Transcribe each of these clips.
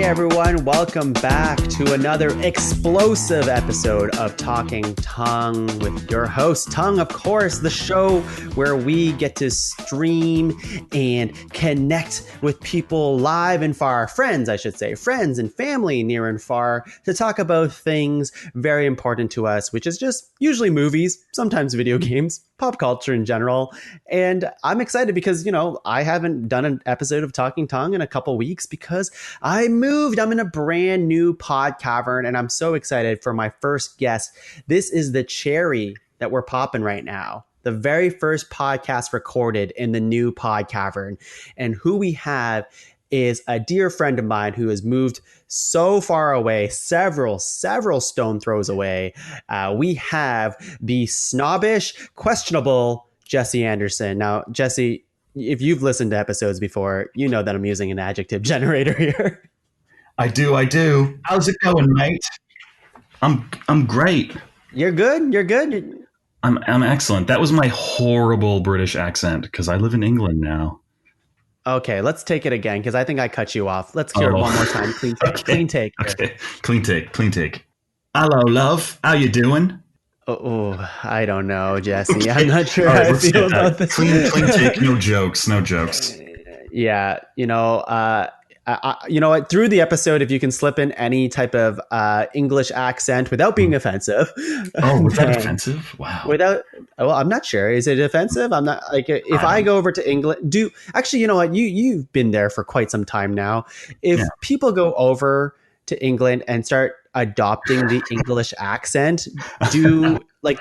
everyone, welcome back to another explosive episode of Talking Tuong with your host, Tuong, of course, the show where we get to stream and connect with people live and far, friends, I should say, friends and family near and far, to talk about things very important to us, which is just usually movies, sometimes video games, pop culture in general. And I'm excited because, I haven't done an episode of Talking Tuong in a couple weeks because I moved. I'm in a brand new PodCavern and I'm so excited for my first guest. This is the cherry that we're popping right now. The very first podcast recorded in the new PodCavern. And who we have is a dear friend of mine who has moved so far away, several stone throws away. We have the snobbish, questionable Jesse Anderson. Now, Jesse, if you've listened to episodes before, you know that I'm using an adjective generator here. I do. How's it going, mate? I'm great. You're good? You're good? I'm excellent. That was my horrible British accent because I live in England now. Okay, let's take it again because I think I cut you off. Let's hear it one more time. Clean take. Okay. Clean take. Okay. Clean take. Hello, love. How you doing? Oh, I don't know, Jesse. I'm not sure how I feel about this. Clean take. No jokes. Yeah, you know what? Through the episode, if you can slip in any type of English accent without being offensive. Oh, was that offensive? Wow. Well, I'm not sure. Is it offensive? I'm not like if I go over to England. Actually, you know what? You've been there for quite some time now. If people go over to England and start adopting the English accent, do like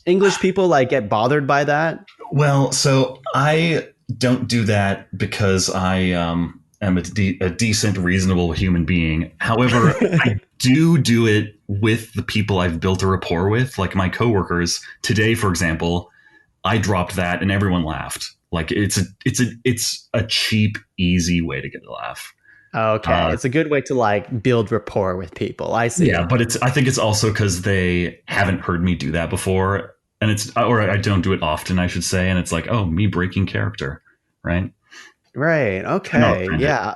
English people get bothered by that? Well, so I don't do that because I am a decent, reasonable human being. However, I do it with the people I've built a rapport with, like my coworkers. Today, for example, I dropped that and everyone laughed. Like it's a cheap, easy way to get a laugh. Okay, it's a good way to build rapport with people. I see. Yeah, but I think it's also because they haven't heard me do that before, and or I don't do it often, I should say, and it's like, oh, me breaking character, right? Right. Okay. Yeah.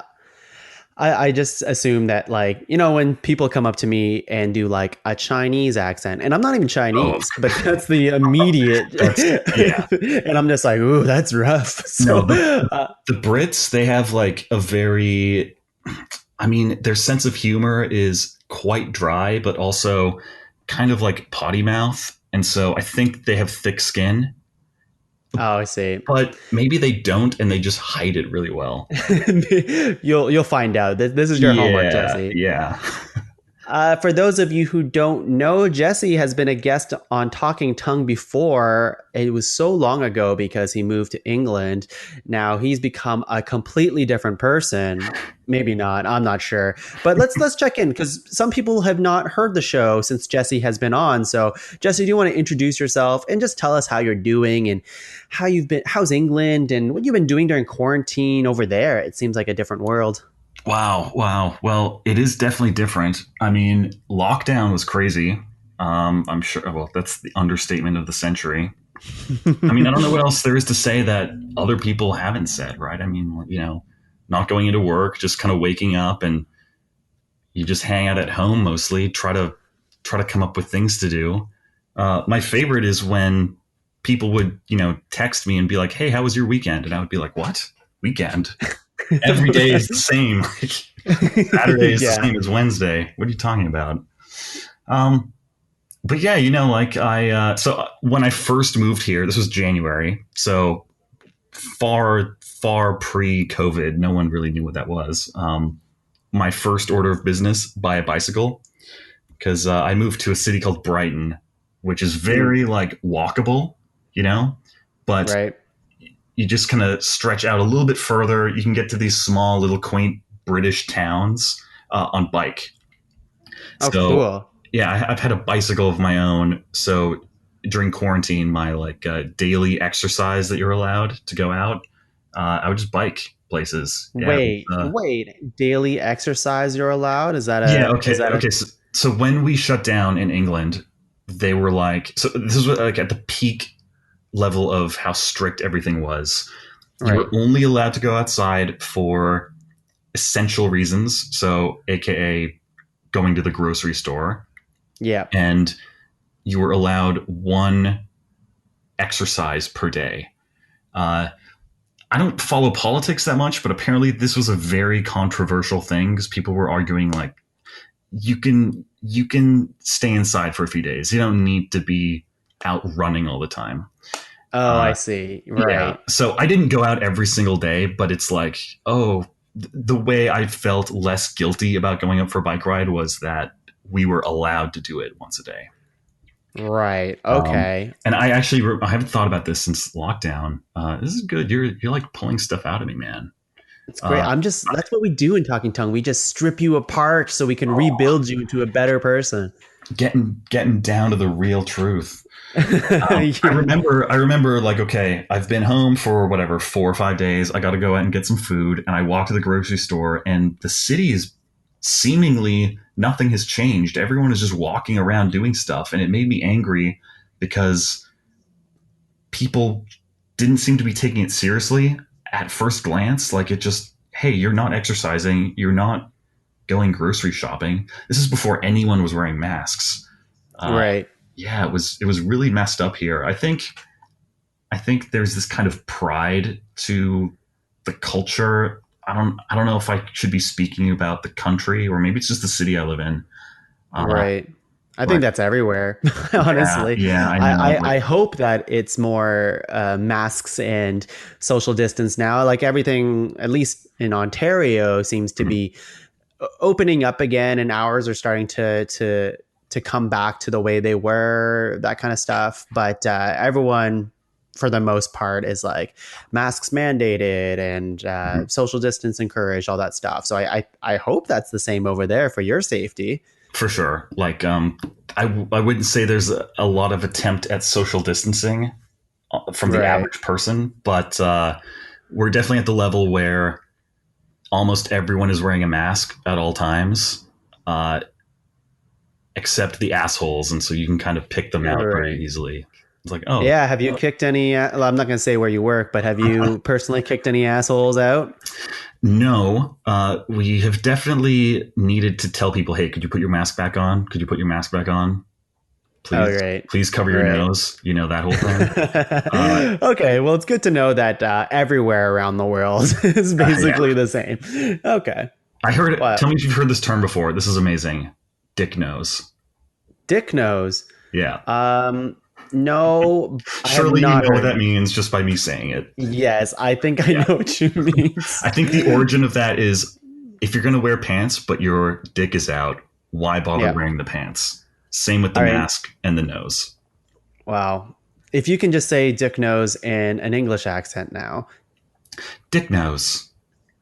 I just assume that when people come up to me and do a Chinese accent, and I'm not even Chinese, but that's the immediate, and I'm just like, ooh, that's rough. So the Brits, they have a very, their sense of humor is quite dry, but also kind of potty mouth. And so I think they have thick skin. Oh, I see. But maybe they don't, and they just hide it really well. You'll find out. This is your homework, Jesse. Yeah. For those of you who don't know, Jesse has been a guest on Talking Tuong before. It was so long ago because he moved to England. Now he's become a completely different person. Maybe not. I'm not sure. But let's check in because some people have not heard the show since Jesse has been on. So Jesse, do you want to introduce yourself and just tell us how you're doing and how you've been? How's England and what you've been doing during quarantine over there? It seems like a different world. Wow. Well, it is definitely different. Lockdown was crazy. I'm sure. Well, that's the understatement of the century. I don't know what else there is to say that other people haven't said, right? Not going into work, just kind of waking up and you just hang out at home mostly, try to come up with things to do. My favorite is when people would, text me and be like, hey, how was your weekend? And I would be like, what? Weekend? Every day is the same. Saturday is the same as Wednesday. What are you talking about? But yeah, so when I first moved here, this was January. So far pre-COVID, no one really knew what that was. My first order of business, buy a bicycle, because I moved to a city called Brighton, which is very walkable, but right. You just kind of stretch out a little bit further. You can get to these small little quaint British towns on bike. Oh, so, cool. Yeah, I've had a bicycle of my own. So during quarantine, my daily exercise that you're allowed to go out, I would just bike places. Wait, daily exercise you're allowed? Is that okay. So when we shut down in England, they were so this was at the peak level of how strict everything was. You were only allowed to go outside for essential reasons. So, AKA going to the grocery store. Yeah. And you were allowed one exercise per day. I don't follow politics that much, but apparently this was a very controversial thing because people were arguing like you can stay inside for a few days. You don't need to be out running all the time. Oh, I see. Yeah. Right. So I didn't go out every single day, but it's like, the way I felt less guilty about going up for a bike ride was that we were allowed to do it once a day. Right. Okay. And I haven't thought about this since lockdown. This is good. You're like pulling stuff out of me, man. It's great. That's what we do in Talking Tongue. We just strip you apart so we can rebuild you into a better person. Getting down to the real truth. Yeah. I remember like, okay, I've been home for whatever, 4 or 5 days. I got to go out and get some food. And I walk to the grocery store and the city is seemingly nothing has changed. Everyone is just walking around doing stuff. And it made me angry because people didn't seem to be taking it seriously at first glance. Like it just, hey, you're not exercising. You're not going grocery shopping. This is before anyone was wearing masks. Right. Yeah, it was really messed up here. I think there's this kind of pride to the culture. I don't know if I should be speaking about the country or maybe it's just the city I live in. Right. I think that's everywhere, honestly. Yeah, I hope that it's more masks and social distance now. Like everything, at least in Ontario, seems to be opening up again, and hours are starting to come back to the way they were, that kind of stuff. But everyone, for the most part, is like masks mandated and social distance encouraged, all that stuff. So I hope that's the same over there for your safety. For sure. Like, I wouldn't say there's a lot of attempt at social distancing from the average person, but we're definitely at the level where almost everyone is wearing a mask at all times, except the assholes. And so you can kind of pick them out very easily. It's like, oh. Yeah. Have you kicked any, well, I'm not going to say where you work, but have you personally kicked any assholes out? No, we have definitely needed to tell people, hey, could you put your mask back on? Could you put your mask back on? Please, please cover your nose. You know, that whole thing. Okay, well, it's good to know that everywhere around the world is basically the same. Okay. I heard it. Tell me if you've heard this term before. This is amazing. Dick nose. Dick nose? Yeah. No. Surely you know what that means just by me saying it. Yes, I think I know what you mean. I think the origin of that is if you're going to wear pants, but your dick is out, why bother wearing the pants? Same with the mask and the nose. Wow. If you can just say dick nose in an English accent now. Dick nose.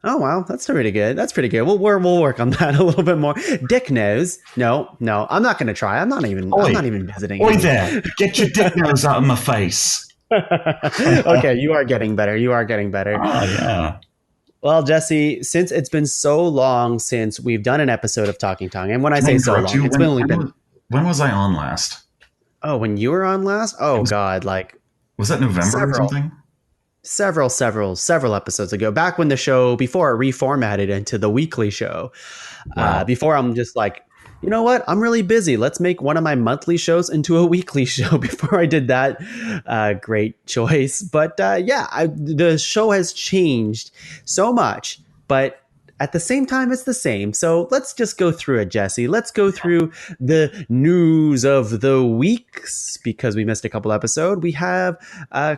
Oh, wow. That's pretty good. That's pretty good. We'll work on that a little bit more. Dick nose. No, I'm not going to try. I'm not even visiting. Oi there. Get your dick nose out of my face. Okay. You are getting better. Oh, yeah. Well, Jesse, since it's been so long since we've done an episode of Talking Tongue, and when I say so long, it's only been... When was I on last? Oh, when you were on last? Oh, God. Like... Was that November or something? Several episodes ago, back when the show, before it reformatted into the weekly show. Wow. Before I'm just like, you know what? I'm really busy. Let's make one of my monthly shows into a weekly show. Before I did that, great choice. But the show has changed so much, but at the same time, it's the same. So let's just go through it, Jesse. Let's go through the news of the weeks because we missed a couple episodes. We have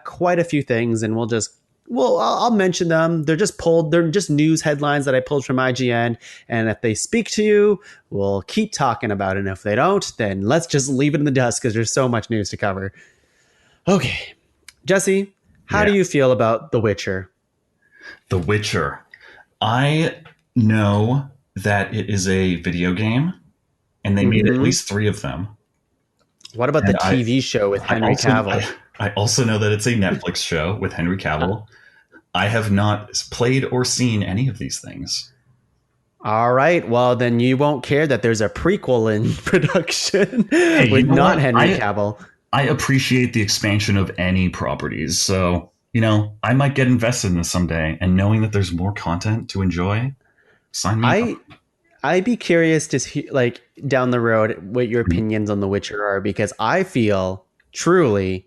quite a few things, and I'll mention them. They're just news headlines that I pulled from IGN. And if they speak to you, we'll keep talking about it. And if they don't, then let's just leave it in the dust because there's so much news to cover. Okay, Jesse, how do you feel about The Witcher? The Witcher. I know that it is a video game, and they made at least 3 of them. What about the TV show with Henry Cavill? I also know that it's a Netflix show with Henry Cavill. I have not played or seen any of these things. All right. Well, then you won't care that there's a prequel in production with not Henry Cavill. I appreciate the expansion of any properties, so... I might get invested in this someday, and knowing that there's more content to enjoy Sign me up. I'd be curious to see, like, down the road what your opinions on The Witcher are, because I feel truly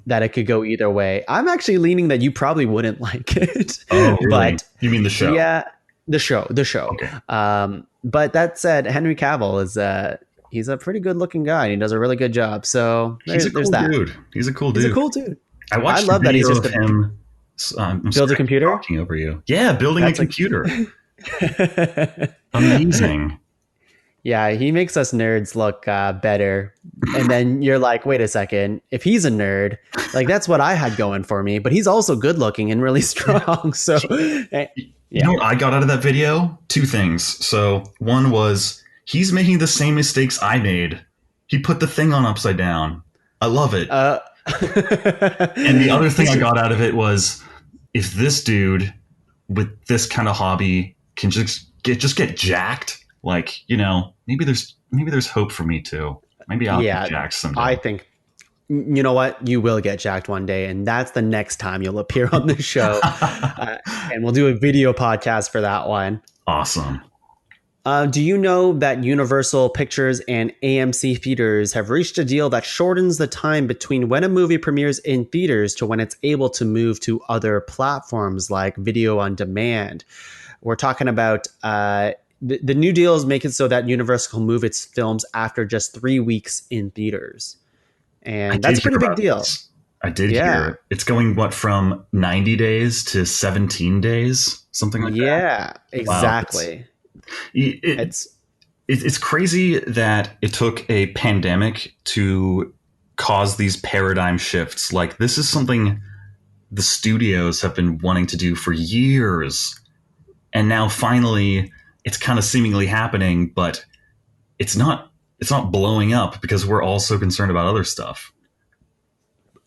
that it could go either way. I'm actually leaning that you probably wouldn't like it. Oh, really? But You mean the show? yeah, the show. Okay. But that said, Henry Cavill is he's a pretty good looking guy. And he does a really good job. So He's a cool there's that. dude. He's a cool He's dude. a cool dude. I watched love a that he's video just of him. I'm build sorry, a computer. talking over you. Yeah, building That's a computer. Amazing. Yeah, he makes us nerds look better. And then you're like, wait a second. If he's a nerd, like that's what I had going for me. But he's also good looking and really strong. So, You know what I got out of that video? Two things. So one was he's making the same mistakes I made. He put the thing on upside down. I love it. And the other thing I got out of it was if this dude with this kind of hobby can just get jacked, like, you know, maybe there's hope for me too. Maybe I'll get jacked someday. I think, you know what, you will get jacked one day, and that's the next time you'll appear on the show. And we'll do a video podcast for that one. Awesome. Do you know that Universal Pictures and AMC theaters have reached a deal that shortens the time between when a movie premieres in theaters to when it's able to move to other platforms like video on demand? We're talking about the new deals make it so that Universal can move its films after just 3 weeks in theaters. And that's a pretty big deal. This. I did hear. It's going, what, from 90 days to 17 days? Something like that? Yeah, exactly. Wow. It's crazy that it took a pandemic to cause these paradigm shifts. Like, this is something the studios have been wanting to do for years. And now finally it's kind of seemingly happening, but it's not blowing up because we're all so concerned about other stuff.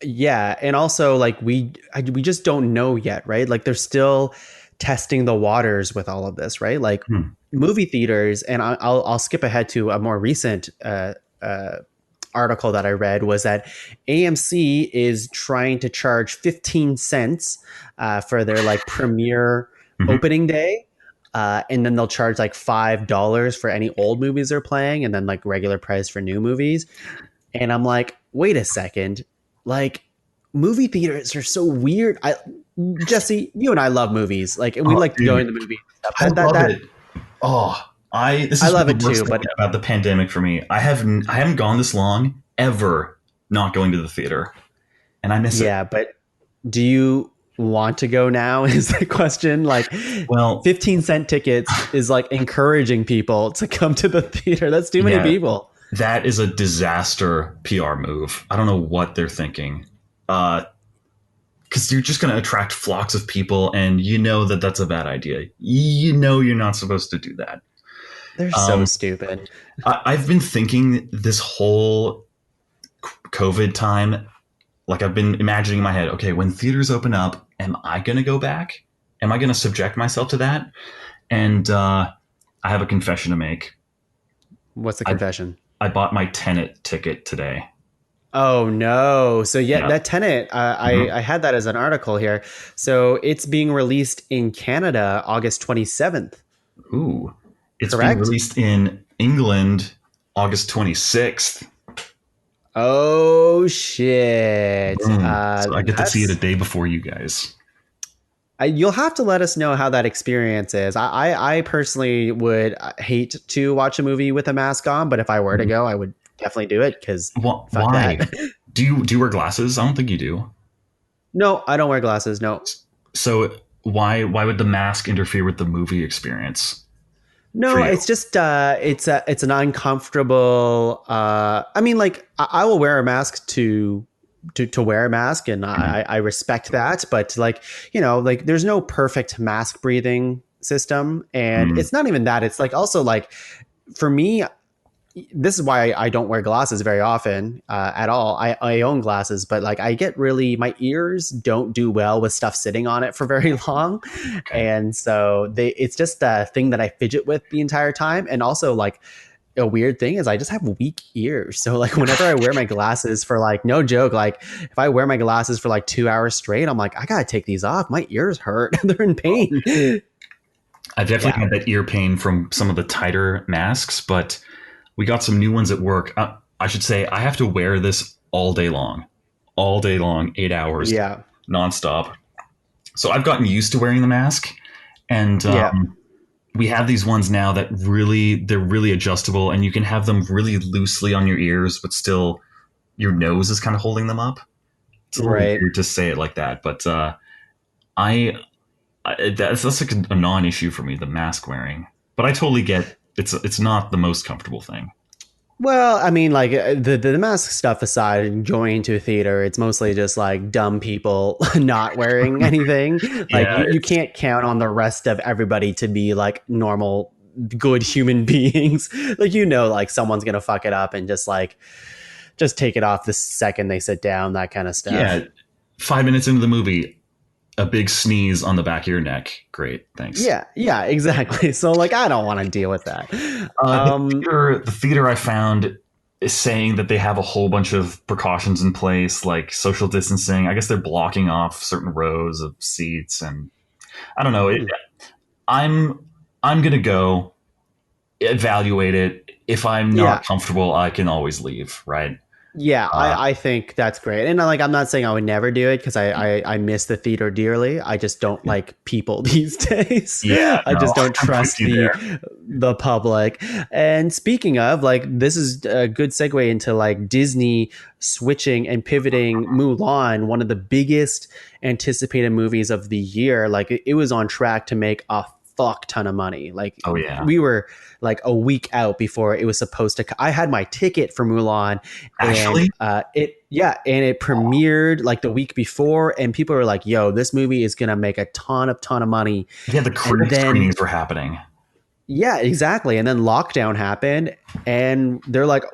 Yeah. And also, like, we just don't know yet, right? Like, they're still testing the waters with all of this, right? Like movie theaters, and I'll skip ahead to a more recent article that I read, was that AMC is trying to charge 15 cents for their like premiere opening day. And then they'll charge like $5 for any old movies they're playing, and then like regular price for new movies. And I'm like, wait a second, like movie theaters are so weird. Jesse, you and I love movies, like, and we like to go in the movie. I love it. I love it too. But about the pandemic for me, I haven't gone this long ever not going to the theater, and I miss it. Yeah, but do you want to go now? Is the question. Like, well, 15-cent tickets is like encouraging people to come to the theater. That's too many people. That is a disaster PR move. I don't know what they're thinking. Because you're just going to attract flocks of people, and you know that that's a bad idea. You know you're not supposed to do that. They're so stupid. I've been thinking this whole COVID time, like I've been imagining in my head, okay, when theaters open up, am I going to go back? Am I going to subject myself to that? And I have a confession to make. What's the confession? I bought my Tenet ticket today. Oh no! So that Tenet, I had that as an article here. So it's being released in Canada August 27th. Ooh, it's being released in England August 26th. Oh shit! So I get to see it a day before you guys. You'll have to let us know how that experience is. I personally would hate to watch a movie with a mask on, but if I were to go, I would definitely do it, because why? Do you wear glasses? I don't think you do. No, I don't wear glasses. No. So why would the mask interfere with the movie experience? No, it's just it's an uncomfortable. I mean, like, I will wear a mask to wear a mask, and I respect that. But like, you know, like there's no perfect mask breathing system, and it's not even that. It's like also like for me. This is why I don't wear glasses very often at all. I own glasses, but like I get my ears don't do well with stuff sitting on it for very long. Okay. And so it's just a thing that I fidget with the entire time. And also, like, a weird thing is I just have weak ears. So like whenever I wear my glasses for, like, no joke, like if I wear my glasses for like 2 hours straight, I'm like, I gotta take these off. My ears hurt. They're in pain. I've definitely Yeah. had that ear pain from some of the tighter masks, but we got some new ones at work. I should say I have to wear this all day long, 8 hours Yeah. nonstop. So I've gotten used to wearing the mask, and Yeah. we have these ones now that they're really adjustable, and you can have them really loosely on your ears, but still your nose is kind of holding them up. It's a little Right. weird to say it like that, but I, that's like a non-issue for me, the mask wearing. But I totally get it's not the most comfortable thing. Well, I mean, like the mask stuff aside, going to a theater, it's mostly just like dumb people not wearing anything. Like Yeah, you can't count on the rest of everybody to be like normal, good human beings. Like like someone's gonna fuck it up and just take it off the second they sit down, that kind of yeah. stuff. 5 minutes into the movie, a big sneeze on the back of your neck. Great, thanks. Yeah, yeah, exactly. So like I don't want to deal with that. The Um, theater I found is saying that they have a whole bunch of precautions in place, like social distancing. I guess they're blocking off certain rows of seats, and I don't know. I'm I'm gonna go evaluate it. If I'm not yeah, comfortable, I can always leave. Right? yeah, Uh, I think that's great. And like I'm not saying I would never do it because I miss the theater dearly. I just don't like people these days. yeah, I no, just don't I'm with trust you there. the public. And speaking of, like, this is a good segue into like Disney switching and pivoting Mulan, one of the biggest anticipated movies of the year. Like it was on track to make a fuck ton of money. Like Oh yeah, we were like a week out before it was supposed to. I had my ticket for Mulan, and actually, it premiered like the week before, and people were like, "Yo, this movie is gonna make a ton of money." yeah, the And critic then screenings were happening. yeah, exactly. And then lockdown happened, and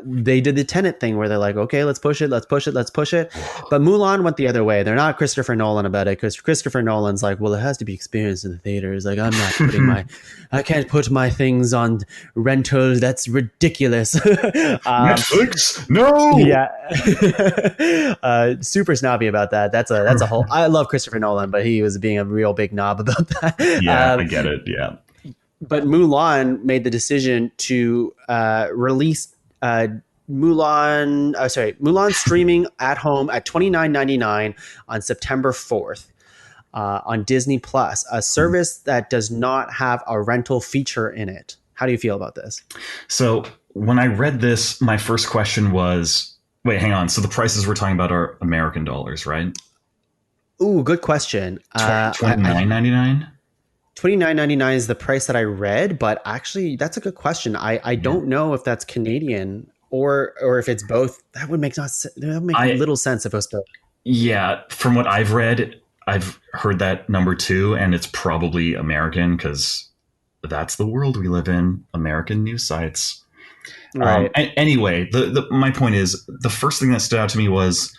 they did the Tenet thing where they're like, okay, let's push it, let's push it, let's push it. But Mulan went the other way. They're not Christopher Nolan about it because Christopher Nolan's like, well, it has to be experienced in the theaters. Like, I can't put my things on rental. That's ridiculous. Netflix, no. Yeah, super snobby about that. That's a whole. I love Christopher Nolan, but he was being a real big knob about that. Yeah, I get it. Yeah. But Mulan made the decision to release Mulan streaming at home at $29.99 on September 4th on Disney Plus, a service that does not have a rental feature in it. How do you feel about this? So when I read this, my first question was, wait, hang on. So the prices we're talking about are American dollars, right? Ooh, good question. $29.99. $29.99 is the price that I read, but actually, that's a good question. I don't know if that's Canadian or if it's both. That would make I little sense if it was both. Yeah, from what I've read, I've heard that number two, and it's probably American because that's the world we live in. American news sites. Right. Anyway, my point is the first thing that stood out to me was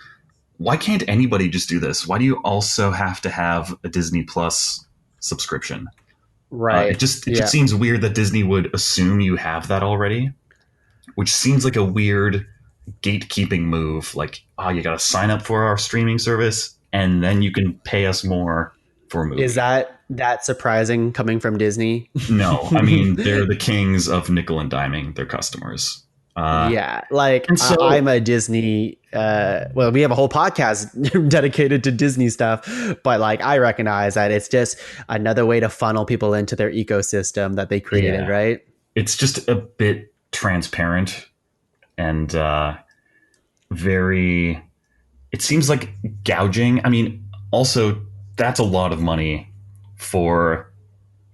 why can't anybody just do this? Why do you also have to have a Disney Plus subscription? It Right. just Yeah. seems weird that Disney would assume you have that already, which seems like a weird gatekeeping move. Like, oh, you got to sign up for our streaming service, and then you can pay us more for a movie. Is that surprising coming from Disney? No, I mean they're the kings of nickel and diming their customers. Yeah, like And so, I'm a Disney. Well, we have a whole podcast dedicated to Disney stuff, but like I recognize that it's just another way to funnel people into their ecosystem that they created, yeah, right? it's just a bit transparent and very. It seems like gouging. I mean, also that's a lot of money for.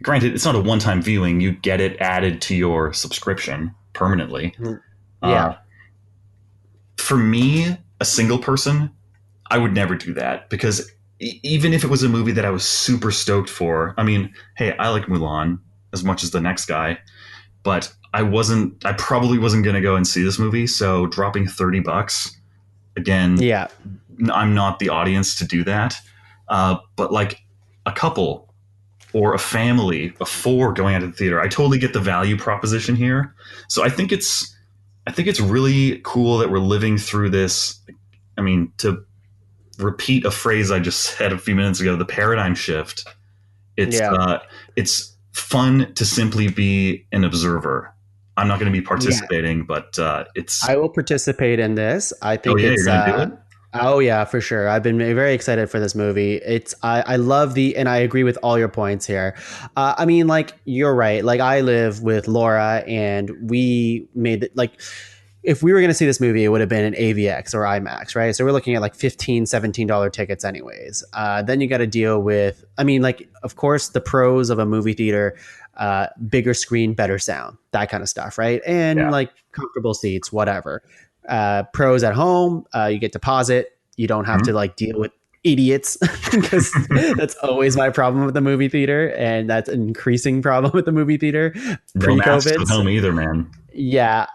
Granted, it's not a one-time viewing. You get it added to your subscription permanently. Yeah. For me, a single person, I would never do that because even if it was a movie that I was super stoked for, I mean, hey, I like Mulan as much as the next guy, but I probably wasn't going to go and see this movie. So dropping $30 again, Yeah. I'm not the audience to do that. But like a couple or a family of four going out to the theater, I totally get the value proposition here. So I think it's really cool that we're living through this. I mean, to repeat a phrase I just said a few minutes ago, the paradigm shift. It's Yeah. it's fun to simply be an observer. I'm not going to be Yeah, participating, but it's. I will participate in this. I Oh think yeah, you're it's going to do it. oh yeah, for sure. I've been very excited for this movie. I love and I agree with all your points here. I mean, like you're right. Like I live with Laura, and we made it like if we were going to see this movie, it would have been an AVX or IMAX, right? So we're looking at like $15, $17 tickets anyways. Then you got to deal with, I mean, like, of course, the pros of a movie theater, bigger screen, better sound, that kind of stuff, right? And Yeah. like comfortable seats, whatever. Pros at home, you get deposit. You don't have to Mhm. like deal with idiots because that's always my problem with the movie theater. And that's an increasing problem with the movie theater No masks pre-COVID. at home either, man. Yeah.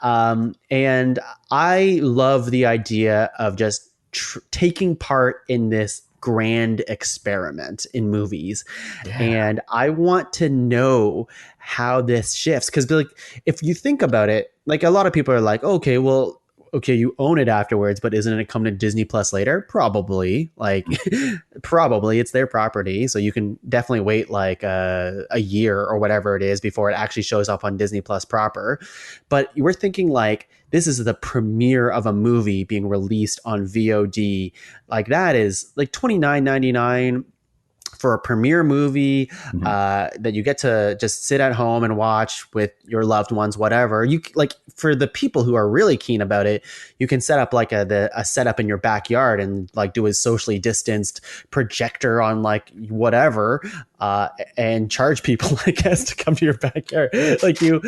And I love the idea of just taking part in this grand experiment in movies. Yeah. And I want to know how this shifts. Because, like, if you think about it, like, a lot of people are like, okay, well, okay, you own it afterwards, but isn't it come to Disney Plus later? Probably. Like, probably it's their property. So you can definitely wait like a year or whatever it is before it actually shows up on Disney Plus proper. But we're thinking like this is the premiere of a movie being released on VOD. Like that is like $29.99 for a premiere movie Mhm. that you get to just sit at home and watch with your loved ones, whatever. You like for the people who are really keen about it, you can set up like a setup in your backyard and like do a socially distanced projector on like whatever, and charge people, I guess, to come to your backyard. Like you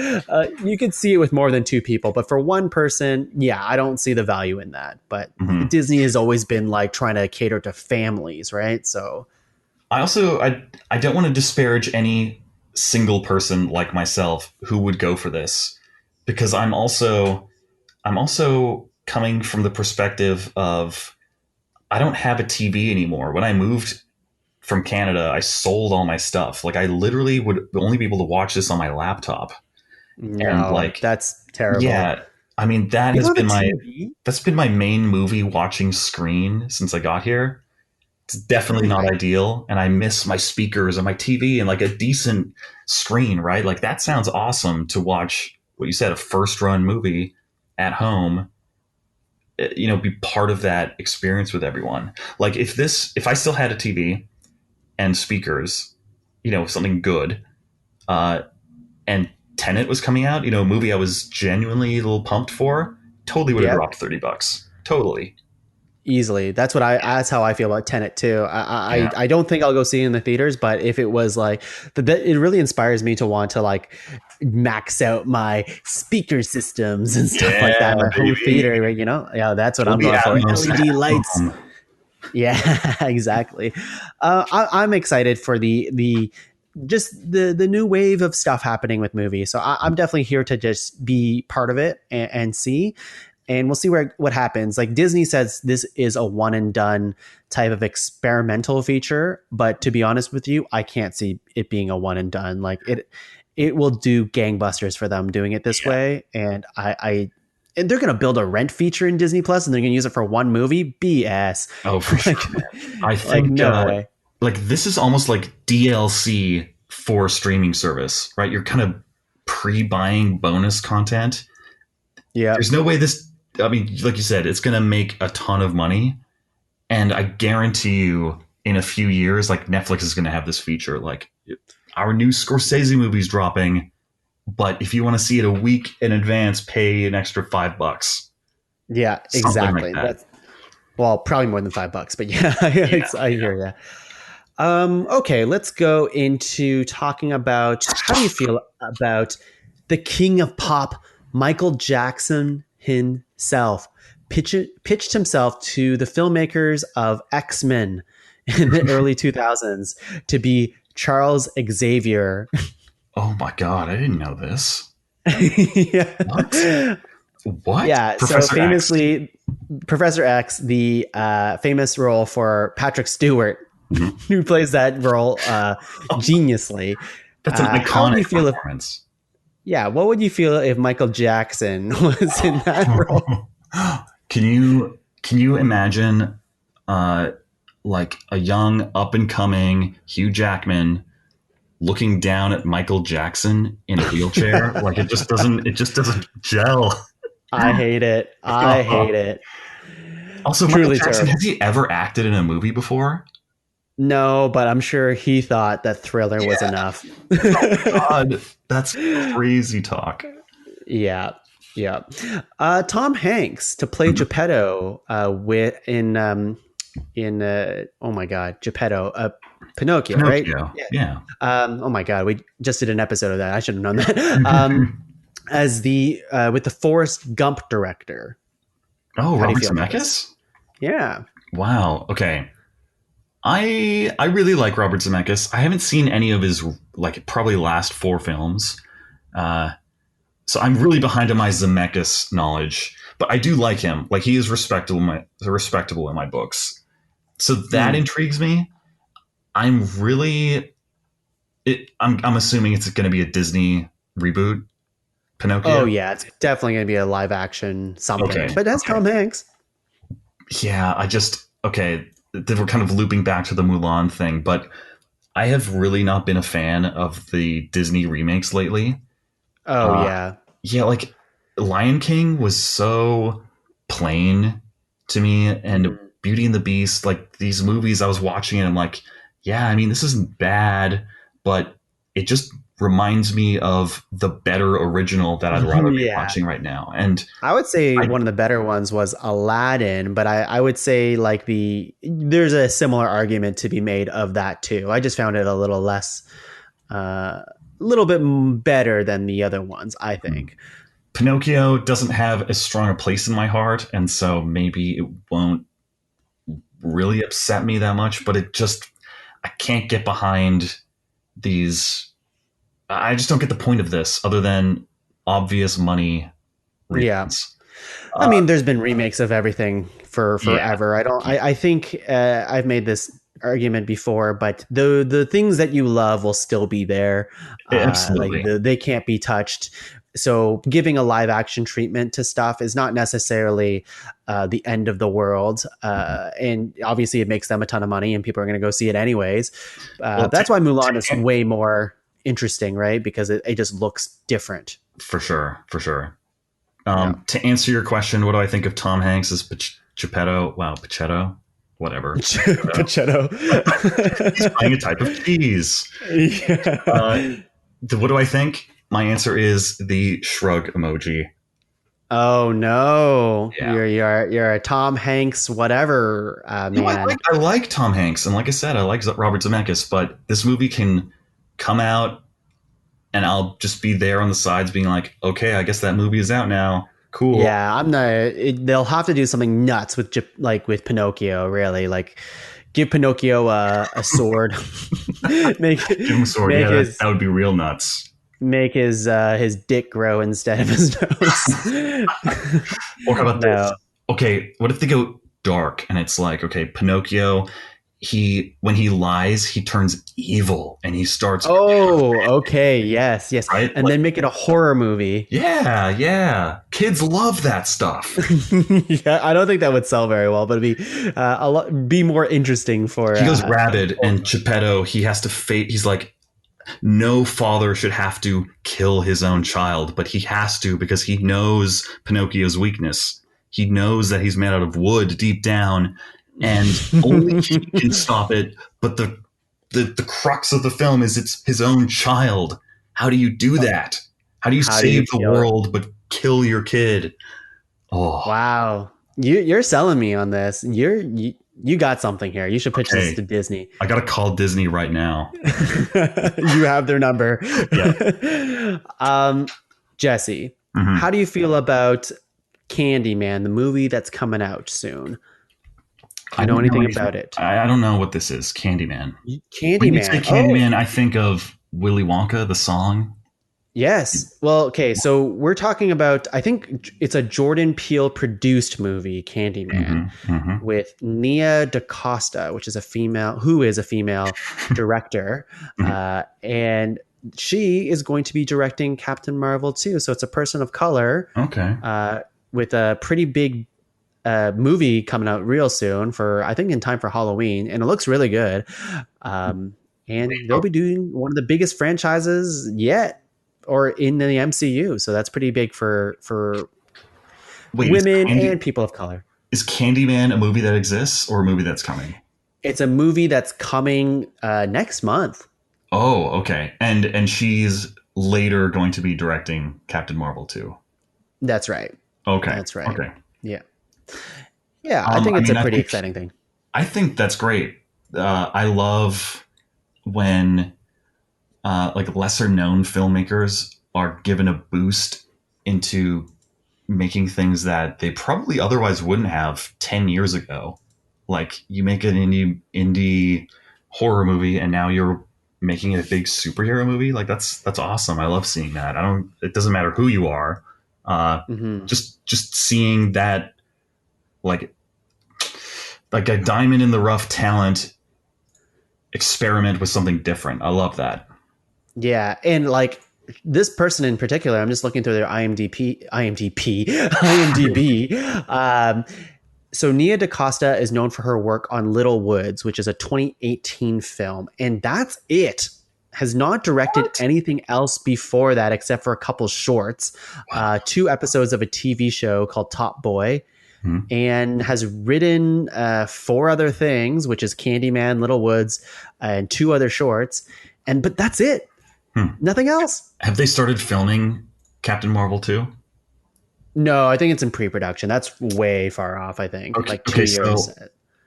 could see it with more than two people, but for one person, yeah, I don't see the value in that. But Mhm. Disney has always been like trying to cater to families, right? So. I don't want to disparage any single person like myself who would go for this because I'm also coming from the perspective of I don't have a TV anymore. When I moved from Canada, I sold all my stuff. Like I literally would only be able to watch this on my laptop. And No, like that's terrible. yeah, I mean You don't have a TV? that's been my main movie watching screen since I got here. It's definitely not Really? ideal, and I miss my speakers and my TV and like a decent screen, right? Like that sounds awesome to watch what you said, a first run movie at home, be part of that experience with everyone. Like if I still had a TV and speakers, something good, uh, and Tenet was coming out, a movie I was genuinely a little pumped for, totally would have Yep. dropped $30. Totally. Easily. That's how I feel about Tenet too. Yeah. I don't think I'll go see it in the theaters, but if it was like it really inspires me to want to like max out my speaker systems and stuff like that, Yeah, my home baby. theater, right? Yeah, that's what I'm Dolby going for. Atmos at LED lights. home. Yeah, exactly. I'm excited for the just the new wave of stuff happening with movies. So I'm definitely here to just be part of it and see, and we'll see what happens. Like Disney says, this is a one and done type of experimental feature, but to be honest with you, I can't see it being a one and done. Like it will do gangbusters for them doing it this Yeah. way, and I and they're going to build a rent feature in Disney Plus and they're going to use it for one movie. BS. Oh, for sure, like, man. I like think no way. like this is almost like DLC for streaming service, right? You're kind of pre-buying bonus content. Yeah. There's no way this. I mean, like you said, it's going to make a ton of money, and I guarantee you, in a few years, like Netflix is going to have this feature, like our new Scorsese movie's dropping, but if you want to see it a week in advance, pay an extra $5. Yeah, Something like exactly. that. That's well, probably more than $5, but yeah, Yeah. I hear you. Okay, let's go into talking about how do you feel about the king of pop, Michael Jackson himself, pitched himself to the filmmakers of X-Men in the early 2000s to be Charles Xavier. Oh my god, I didn't know this. What? Yeah. What? Yeah, so Professor X. famously, Professor X, the famous role for Patrick Stewart, Mhm. who plays that role geniusly. That's an How would you iconic feel if? performance. Yeah, what would you feel if Michael Jackson was in that role? Can you imagine like a young up and coming Hugh Jackman looking down at Michael Jackson in a wheelchair. Like it just doesn't gel. I hate it. I hate it. Also, Michael Truly Jackson, terrible. has he ever acted in a movie before? No, but I'm sure he thought that Thriller was Yeah. enough. God, that's crazy talk. Yeah, yeah. Tom Hanks to play Mhm. Geppetto in oh my god, Geppetto, Pinocchio, right? Pinocchio. Yeah. Yeah. Oh my god, we just did an episode of that. I should have known that. As the with the Forrest Gump director. Oh, How do you Robert feel about this? Zemeckis? Yeah. Wow. Okay. I really like Robert Zemeckis. I haven't seen any of his like probably last four films. Uh, so I'm really behind on my Zemeckis knowledge, but I do like him. Like he is respectable in my books. So that Mm. intrigues me. I'm really I'm assuming it's going to be a Disney reboot, Oh Pinocchio. yeah, it's definitely going to be a live action something, Okay. but that's Okay. Tom Hanks. Yeah, okay, we're kind of looping back to the Mulan thing, but I have really not been a fan of the Disney remakes lately. Oh Uh, yeah. yeah, like Lion King was so plain to me, and Mm. Beauty and the Beast, like these movies, I was watching it, I'm like, yeah, I mean, this isn't bad, but it just reminds me of the better original that I'd rather be Yeah. watching right now. And I would say I, one of the better ones was Aladdin, but I would say like there's a similar argument to be made of that too. I just found it a little less, a little bit better than the other ones, I think. Pinocchio doesn't have as strong a place in my heart, and so maybe it won't really upset me that much, but I can't get behind these. I just don't get the point of this other than obvious money Yeah. reasons. I Uh, mean, there's been remakes of everything for yeah, forever. I think I've made this argument before, but the things that you love will still be there. absolutely. They can't be touched. So giving a live action treatment to stuff is not necessarily the end of the world. And obviously it makes them a ton of money and people are going to go see it anyways. Well, That's why Mulan is way more interesting, right? Because it just looks different. for sure, for sure. Yeah. To answer your question, what do I think of Tom Hanks as Geppetto? Wow, Pachetto, whatever. Pachetto. He's playing a type of cheese. Uh, Yeah. what do I think? My answer is the shrug emoji. Oh no, Yeah. you're a Tom Hanks whatever No, man. I like Tom Hanks, and like I said, I like Robert Zemeckis. But this movie can come out, and I'll just be there on the sides, being like, "Okay, I guess that movie is out now. Cool." Yeah, I'm not. They'll have to do something nuts with like with Pinocchio. Really, like give Pinocchio a sword, make Give him a sword. make Yeah, his that would be real nuts. make his dick grow instead of his nose. Or how about this? No. Okay, what if they go dark and it's like, okay, Pinocchio, when he lies, he turns evil and he starts Oh, okay. Yes, yes. right? And then make it a horror movie. Yeah, yeah. Kids love that stuff. Yeah, I don't think that would sell very well, but it'd be be more interesting for. He goes rabid, and Geppetto, he has to fate. He's like, no father should have to kill his own child, but he has to because he knows Pinocchio's weakness. He knows that he's made out of wood deep down, and only he can stop it. But the crux of the film is it's his own child. How do you do that? How do you How do you save the kill it? world but kill your kid? Oh, Wow, you're selling me on this. You got something here. You should pitch okay. this to Disney. I gotta call Disney right now. You have their number. Yeah. Jesse, Mhm. how do you feel about Candyman, the movie that's coming out soon? Do I you know don't anything about it? I don't know what this is. Candyman. Candyman. When you say Candyman, I think of Willy Wonka, the song. Yes. Well, okay. So we're talking about, I think it's a Jordan Peele produced movie, Candyman, with Nia DaCosta, who is a female director. And she is going to be directing Captain Marvel too. So it's a person of color Okay. with a pretty big movie coming out real soon I think in time for Halloween. And it looks really good. and they'll be doing one of the biggest franchises yet, or in the MCU. So that's pretty big for women and people of color. Is Candyman a movie that exists or a movie that's coming? It's a movie that's coming next month. Oh, okay. And she's later going to be directing Captain Marvel too. That's right. Okay. That's right. Okay. Yeah. Yeah, I think it's a pretty exciting thing. I think that's great. I love when like lesser known filmmakers are given a boost into making things that they probably otherwise wouldn't have 10 years ago. Like you make an indie horror movie and now you're making it a big superhero movie. Like that's awesome. I love seeing that. It doesn't matter who you are. Just seeing that like a diamond in the rough talent experiment with something different. I love that. Yeah. And like this person in particular, I'm just looking through their IMDb. So Nia DaCosta is known for her work on Little Woods, which is a 2018 film. And that's it. Has not directed anything else before that except for a couple shorts, 2 episodes of a TV show called Top Boy, and has written 4 other things, which is Candyman, Little Woods, and 2 other shorts. But that's it. Nothing else. Have they started filming Captain Marvel 2? No, I think it's in pre-production. That's way far off, I think. Okay, like 2 years. So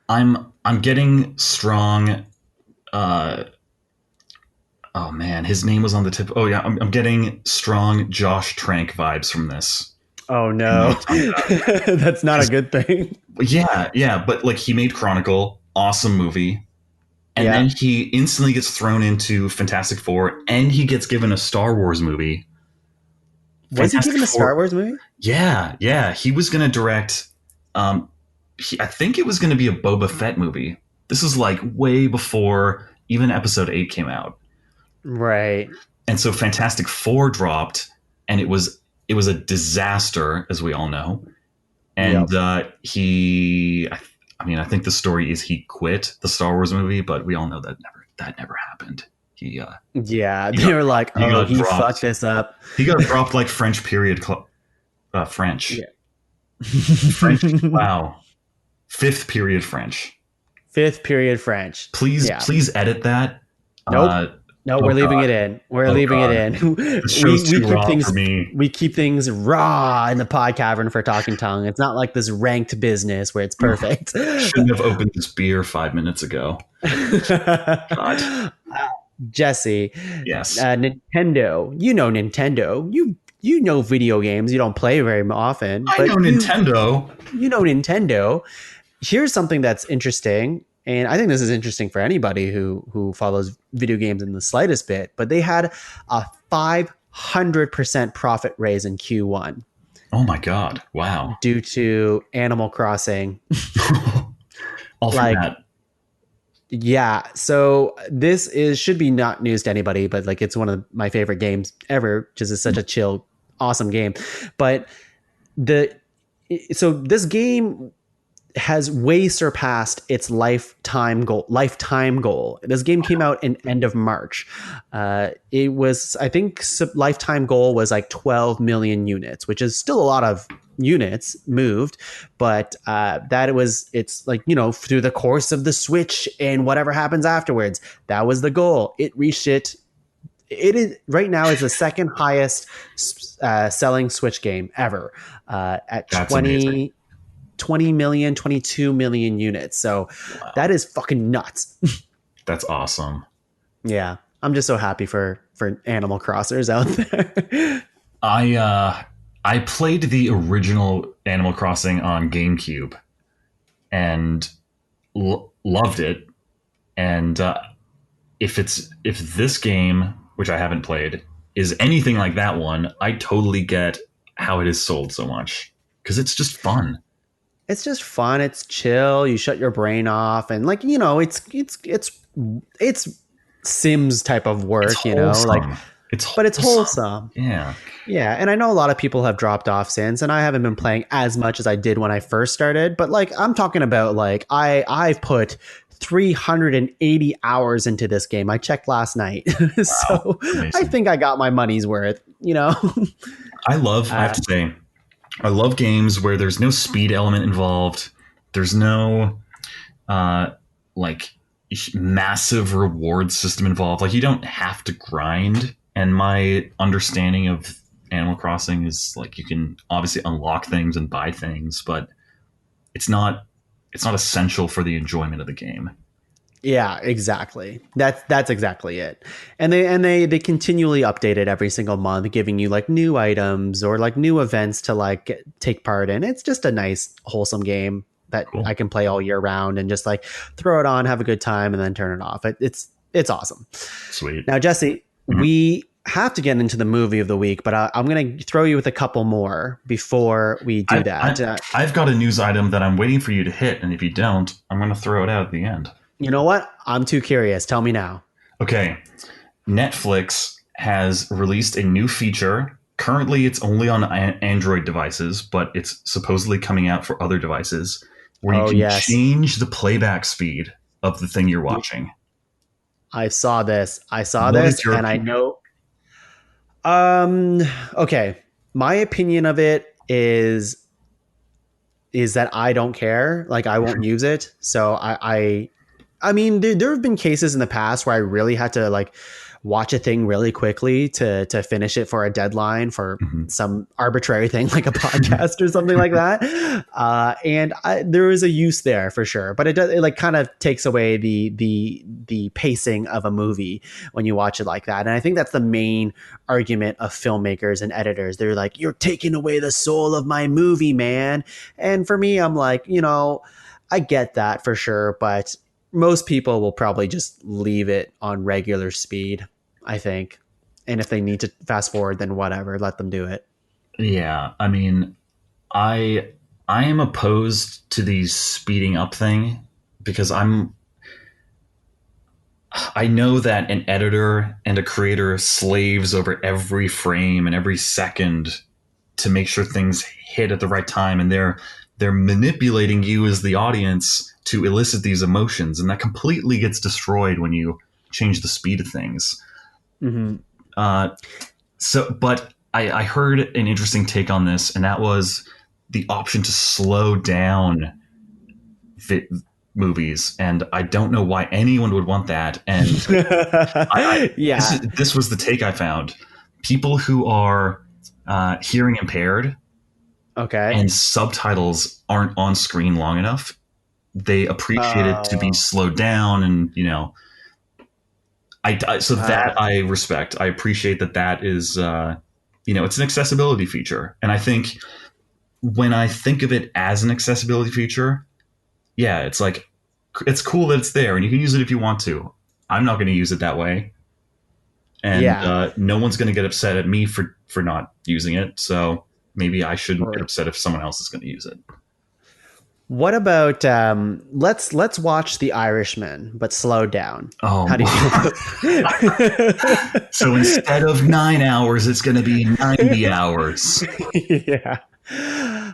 I'm getting strong oh man, his name was on the tip. Oh yeah, I'm getting strong Josh Trank vibes from this. Oh no. That's not a good thing. Yeah, but like he made Chronicle, awesome movie. And then he instantly gets thrown into Fantastic Four, and he gets given a Star Wars movie. Was he given a Star Wars movie? Yeah. He was going to direct. I think it was going to be a Boba Fett movie. This is like way before even Episode 8 came out. Right. And so Fantastic Four dropped, and it was a disaster, as we all know. And I think the story is he quit the Star Wars movie, but we all know that never happened. They were like, he fucked this up. He got dropped like French period French. Yeah. French. Wow. 5th period French. 5th period French. Please edit that. Nope. No, we're leaving it in. Leaving it in. We keep things raw in the PodCavern for Talkin Tuong. It's not like this ranked business where it's perfect. Shouldn't have opened this beer 5 minutes ago. God. Jesse. Yes. Nintendo. You know Nintendo. You know video games. You don't play very often. I know Nintendo. You know Nintendo. Here's something that's interesting. And I think this is interesting for anybody who follows video games in the slightest bit, but they had a 500% profit raise in Q1. Oh my God. Wow. Due to Animal Crossing. All for that. Yeah. So this should be not news to anybody, but like it's one of my favorite games ever, just is such a chill, awesome game. But so this game has way surpassed its lifetime goal. This game came out in end of March. It was, I think, lifetime goal was like 12 million units, which is still a lot of units moved, but it's like, through the course of the Switch and whatever happens afterwards, that was the goal. It reached it. It is right now is the second highest selling Switch game ever at 20 million, 22 million units. So That is fucking nuts. That's awesome. Yeah. I'm just so happy for Animal Crossers out there. I played the original Animal Crossing on GameCube and loved it. And if this game, which I haven't played, is anything like that one, I totally get how it is sold so much, because it's just fun. It's just fun. It's chill. You shut your brain off, and like, it's Sims type of work, but it's wholesome. Yeah. Yeah. And I know a lot of people have dropped off since, and I haven't been playing as much as I did when I first started, but like, I'm talking about like, I've put 380 hours into this game. I checked last night. So amazing. I think I got my money's worth, you know? I have to say, I love games where there's no speed element involved. There's no like massive reward system involved. Like, you don't have to grind. And my understanding of Animal Crossing is like, you can obviously unlock things and buy things, but it's not essential for the enjoyment of the game. Yeah, exactly. That's exactly it. And they continually update it every single month, giving you like new items or like new events to like take part in. It's just a nice, wholesome game that Cool. I can play all year round and just like throw it on, have a good time, and then turn it off. It's awesome. Sweet. Now, Jesse, we have to get into the movie of the week, but I'm going to throw you with a couple more before we do that. I've got a news item that I'm waiting for you to hit, and if you don't, I'm going to throw it out at the end. You know what? I'm too curious. Tell me now. Okay. Netflix has released a new feature. Currently, it's only on Android devices, but it's supposedly coming out for other devices, where you can change the playback speed of the thing you're watching. I saw this, and I know. Okay. My opinion of it is that I don't care. Like, I won't use it. So I mean, there have been cases in the past where I really had to like watch a thing really quickly to finish it for a deadline for some arbitrary thing like a podcast or something like that. And there is a use there for sure, but it like kind of takes away the pacing of a movie when you watch it like that. And I think that's the main argument of filmmakers and editors. They're like, you're taking away the soul of my movie, man. And for me, I'm like, you know, I get that for sure, but most people will probably just leave it on regular speed, I think. And if they need to fast forward, then whatever, let them do it. Yeah, I mean, I am opposed to the speeding up thing because I know that an editor and a creator slaves over every frame and every second to make sure things hit at the right time, and they're manipulating you as the audience to elicit these emotions, and that completely gets destroyed when you change the speed of things. But I heard an interesting take on this, and that was the option to slow down movies, and I don't know why anyone would want that. And this was the take I found: people who are hearing impaired, and subtitles aren't on screen long enough, they appreciate it to be slowed down, and you know, that I respect. I appreciate that is you know, it's an accessibility feature, and I think when I think of it as an accessibility feature, yeah, it's like, it's cool that it's there and you can use it if you want to. I'm not going to use it that way, and no one's going to get upset at me for not using it. So maybe I shouldn't get upset if someone else is going to use it. What about let's watch The Irishman, but slow down. Oh, how do you feel? So instead of 9 hours, it's going to be 90 hours. Yeah.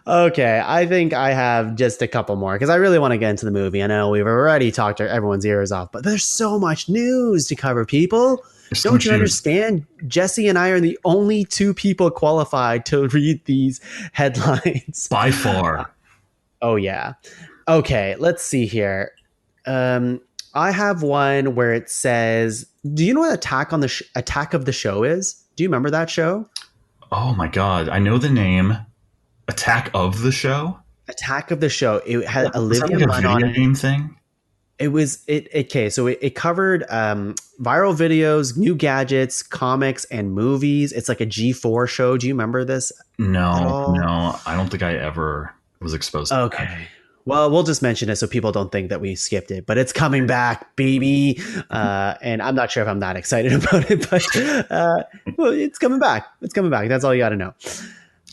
Okay, I think I have just a couple more because I really want to get into the movie. I know we've already talked everyone's ears off, but there's so much news to cover, people. Don't you understand? Jesse and I are the only two people qualified to read these headlines. By far. Oh, yeah. Okay, let's see here. I have one where it says, do you know what Attack of the Show is? Do you remember that show? Oh, my God. I know the name. Attack of the Show? Attack of the Show. It had Olivia Munn on it. Video game thing? It was okay. So it covered viral videos, new gadgets, comics, and movies. It's like a G4 show. Do you remember this? No, I don't think I ever was exposed to that. Well, we'll just mention it so people don't think that we skipped it, but it's coming back, baby. And I'm not sure if I'm that excited about it, but well, it's coming back. It's coming back. That's all you got to know.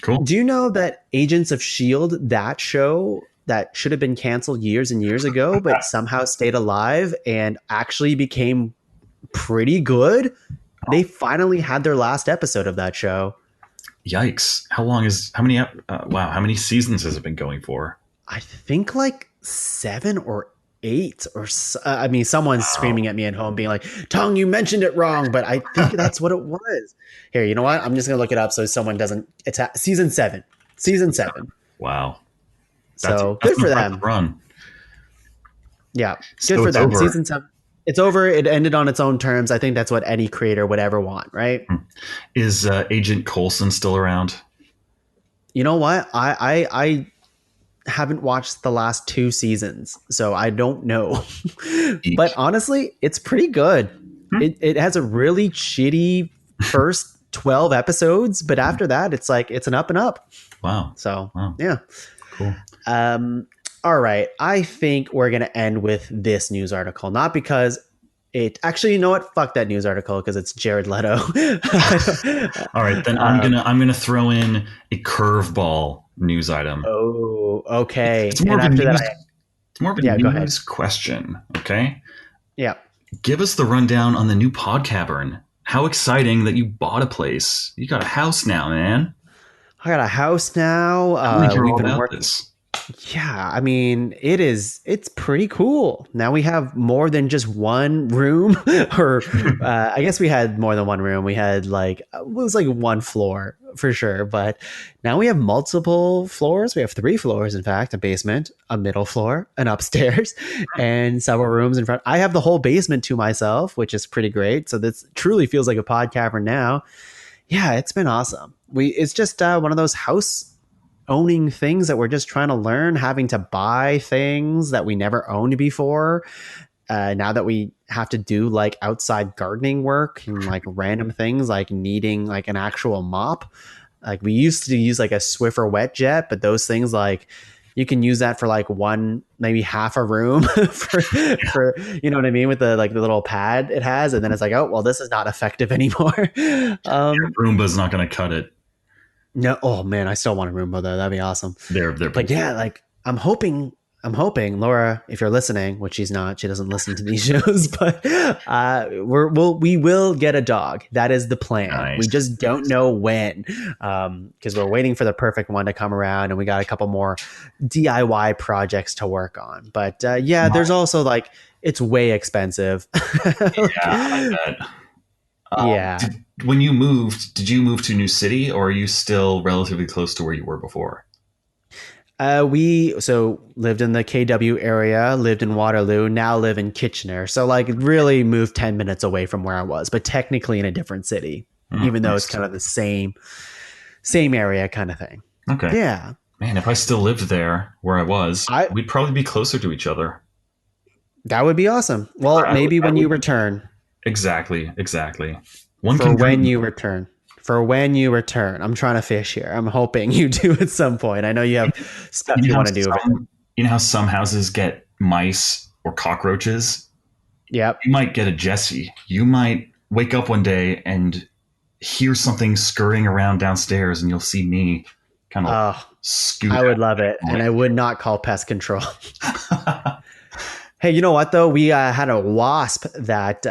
Cool. Do you know that Agents of S.H.I.E.L.D., that show that should have been canceled years and years ago, but somehow stayed alive and actually became pretty good? They finally had their last episode of that show. Yikes. How many seasons has it been going for? I think like 7 or 8 or I mean, someone's screaming at me at home being like, Tong, you mentioned it wrong, but I think that's what it was. Here, you know what? I'm just going to look it up so someone doesn't attack. Season 7. Wow. So That's good for an them. impressive run. Yeah, So good for it's them. over. Season 7. It's over. It ended on its own terms. I think that's what any creator would ever want, right? Is Agent Coulson still around? You know what? I haven't watched the last 2 seasons, so I don't know. But honestly, it's pretty good. It has a really shitty first 12 episodes, but after that, it's like it's an up and up. Wow. So Wow. yeah. Cool. All right. I think we're gonna end with this news article, not because it actually, you know what? Fuck that news article because it's Jared Leto. All right, then I'm gonna throw in a curveball news item. Oh, okay. It's more of a go ahead. news question. Okay. Yeah. Give us the rundown on the new PodCavern. How exciting that you bought a place. You got a house now, man. I got a house now. I want to hear We've all been about working. this. Yeah, I mean, it's pretty cool. Now we have more than just one room, or I guess we had more than one room. We had it was like one floor for sure, but now we have multiple floors. We have 3 floors, in fact, a basement, a middle floor, an upstairs, and several rooms in front. I have the whole basement to myself, which is pretty great. So this truly feels like a pod cavern now. Yeah, it's been awesome. It's just one of those house owning things that we're just trying to learn, having to buy things that we never owned before. Now that we have to do like outside gardening work and like random things like needing like an actual mop. Like we used to use like a Swiffer wet jet, but those things like you can use that for like one, maybe half a room for you know what I mean? With the little pad it has. And then it's like, oh, well, this is not effective anymore. Roomba's not going to cut it. No, oh man, I still want a Roomba though. That'd be awesome. But yeah, like I'm hoping, Laura, if you're listening, which she's not, she doesn't listen to these shows, but we will get a dog. That is the plan. Nice. We just don't know when, because we're waiting for the perfect one to come around, and we got a couple more DIY projects to work on. But there's also like it's way expensive. Yeah, I bet. Yeah. When you moved, did you move to a new city, or are you still relatively close to where you were before? We lived in the KW area, lived in Waterloo, now live in Kitchener. So like really moved 10 minutes away from where I was, but technically in a different city, even though it's kind of the same area kind of thing. Okay. Yeah. Man, if I still lived there where I was, we'd probably be closer to each other. That would be awesome. Well, maybe when you return. Exactly. When you return. I'm trying to fish here. I'm hoping you do at some point. I know you have stuff you want to do. You know how some houses get mice or cockroaches? Yep. You might get a Jessie. You might wake up one day and hear something scurrying around downstairs, and you'll see me kind of scoot. I would love it. And I would not call pest control. Hey, you know what, though? We had a wasp that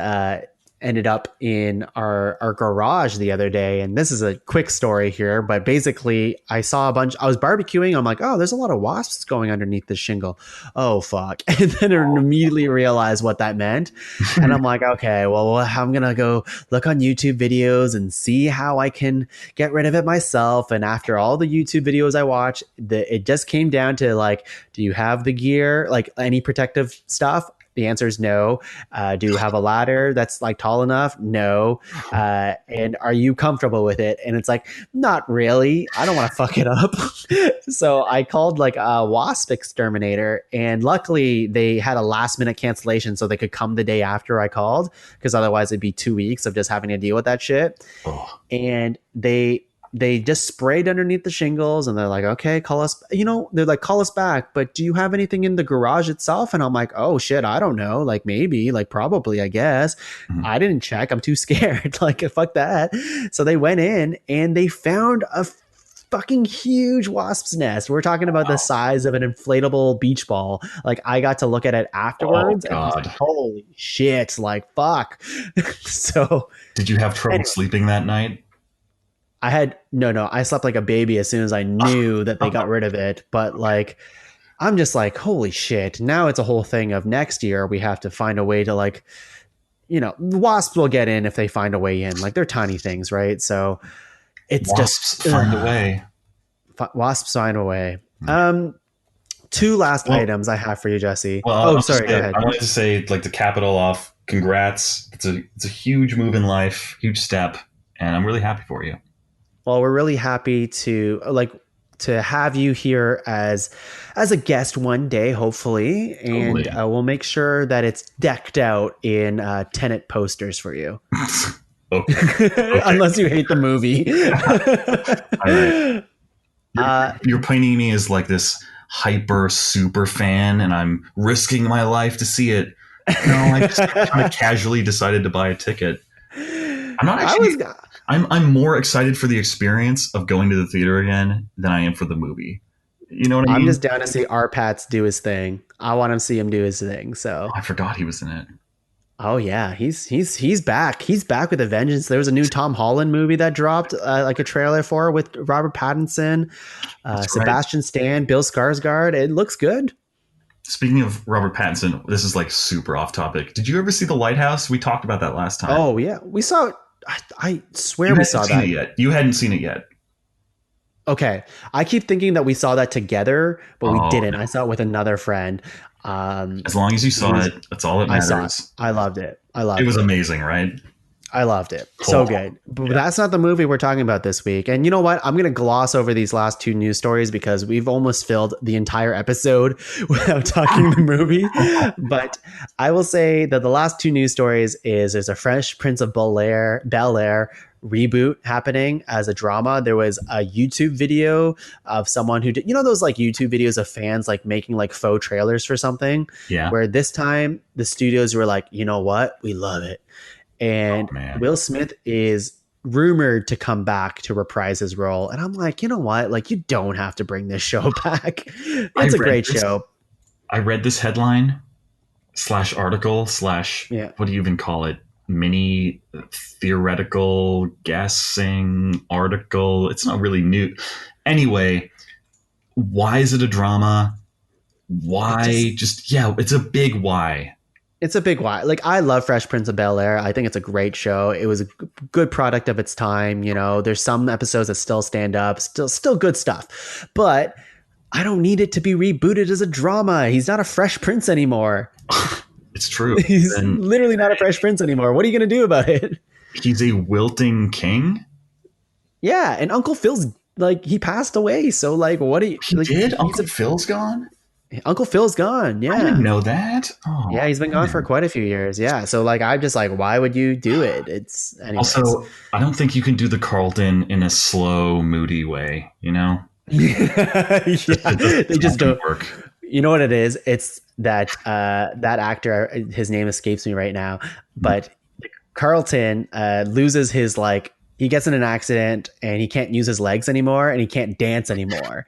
ended up in our garage the other day. And this is a quick story here, but basically I saw I was barbecuing. I'm like, oh, there's a lot of wasps going underneath this shingle. Oh, fuck. And then I immediately realized what that meant. And I'm like, okay, well, I'm going to go look on YouTube videos and see how I can get rid of it myself. And after all the YouTube videos I watch, it just came down to like, do you have the gear, like any protective stuff? The answer is no. Do you have a ladder that's like tall enough? No. And are you comfortable with it? And it's like, not really. I don't want to fuck it up. So I called like a wasp exterminator, and luckily they had a last minute cancellation so they could come the day after I called, because otherwise it'd be 2 weeks of just having to deal with that shit. Oh. And they just sprayed underneath the shingles, and they're like, okay, call us back. But do you have anything in the garage itself? And I'm like, oh shit, I don't know. Like maybe, like probably, I guess. Mm-hmm. I didn't check. I'm too scared. Like fuck that. So they went in and they found a fucking huge wasp's nest. We're talking about the size of an inflatable beach ball. Like I got to look at it afterwards and I was like, holy shit, like fuck. So did you have trouble sleeping that night? I slept like a baby as soon as I knew that they got rid of it. But like, I'm just like, holy shit. Now it's a whole thing of next year we have to find a way to like, the wasps will get in if they find a way in. Like they're tiny things, right? So it's Wasps just find a way. Wasps find a way. Mm. Two last Well, items I have for you, Jesse. well, Oh, I'll just sorry. Go say, ahead. I wanted to say, like, to cap it all off, congrats. It's a huge move in life, huge step, and I'm really happy for you. Well, we're really happy to have you here as a guest one day, hopefully, and Totally. we'll make sure that it's decked out in Tenet posters for you. Okay. Okay. Unless you hate the movie. All right. You're painting me as like this hyper super fan, and I'm risking my life to see it. No, I just kind of casually decided to buy a ticket. I'm not I actually. was I'm more excited for the experience of going to the theater again than I am for the movie. You know what I I'm mean? just down to see Arpats do his thing. I want to see him do his thing. So I forgot he was in it. oh yeah, he's back. He's back with a vengeance. There was a new Tom Holland movie that dropped, like a trailer for with Robert Pattinson, Sebastian Stan, Bill Skarsgård. It looks good. Speaking of Robert Pattinson, this is like super off topic. Did you ever see The Lighthouse? We talked about that last time. Oh yeah, we saw. I swear You we hadn't saw seen that. it yet. You hadn't seen it yet. Okay, I keep thinking that we saw that together, but we Oh, didn't. no. I saw it with another friend. As long as you saw it, that's all that I saw it. matters. I loved it. It was amazing, right? I loved it. So good. But that's not the movie we're talking about this week. And you know what? I'm going to gloss over these last two news stories because we've almost filled the entire episode without talking the movie. But I will say that the last two news stories is there's a Fresh Prince of Bel-Air reboot happening as a drama. There was a YouTube video of someone who did, those like YouTube videos of fans like making like faux trailers for something. Yeah. Where this time the studios were like, you know what? We love it. And Will Smith is rumored to come back to reprise his role. And I'm like, you know what? Like, you don't have to bring this show back. It's a great show. I read this headline / article / what do you even call it? Mini theoretical guessing article. It's not really new. Anyway, why is it a drama? Why? It's a big why. It's a big why. Like, I love Fresh Prince of Bel-Air. I think it's a great show. It was a good product of its time. There's some episodes that still stand up, still good stuff. But I don't need it to be rebooted as a drama. He's not a Fresh Prince anymore. It's true. He's literally not a Fresh Prince anymore. What are you going to do about it? He's a wilting king? Yeah, and Uncle Phil's, like, he passed away. So, like, what do you... He did? Uncle Phil's gone? Uncle Phil's gone. Yeah. I didn't know that. Oh, yeah, he's been gone for quite a few years. Yeah. So like I'm just like, why would you do it? It's anyways. Also, I don't think you can do the Carlton in a slow, moody way, yeah, they just don't work. You know what it is? It's that that actor, his name escapes me right now, but Carlton loses his he gets in an accident and he can't use his legs anymore and he can't dance anymore.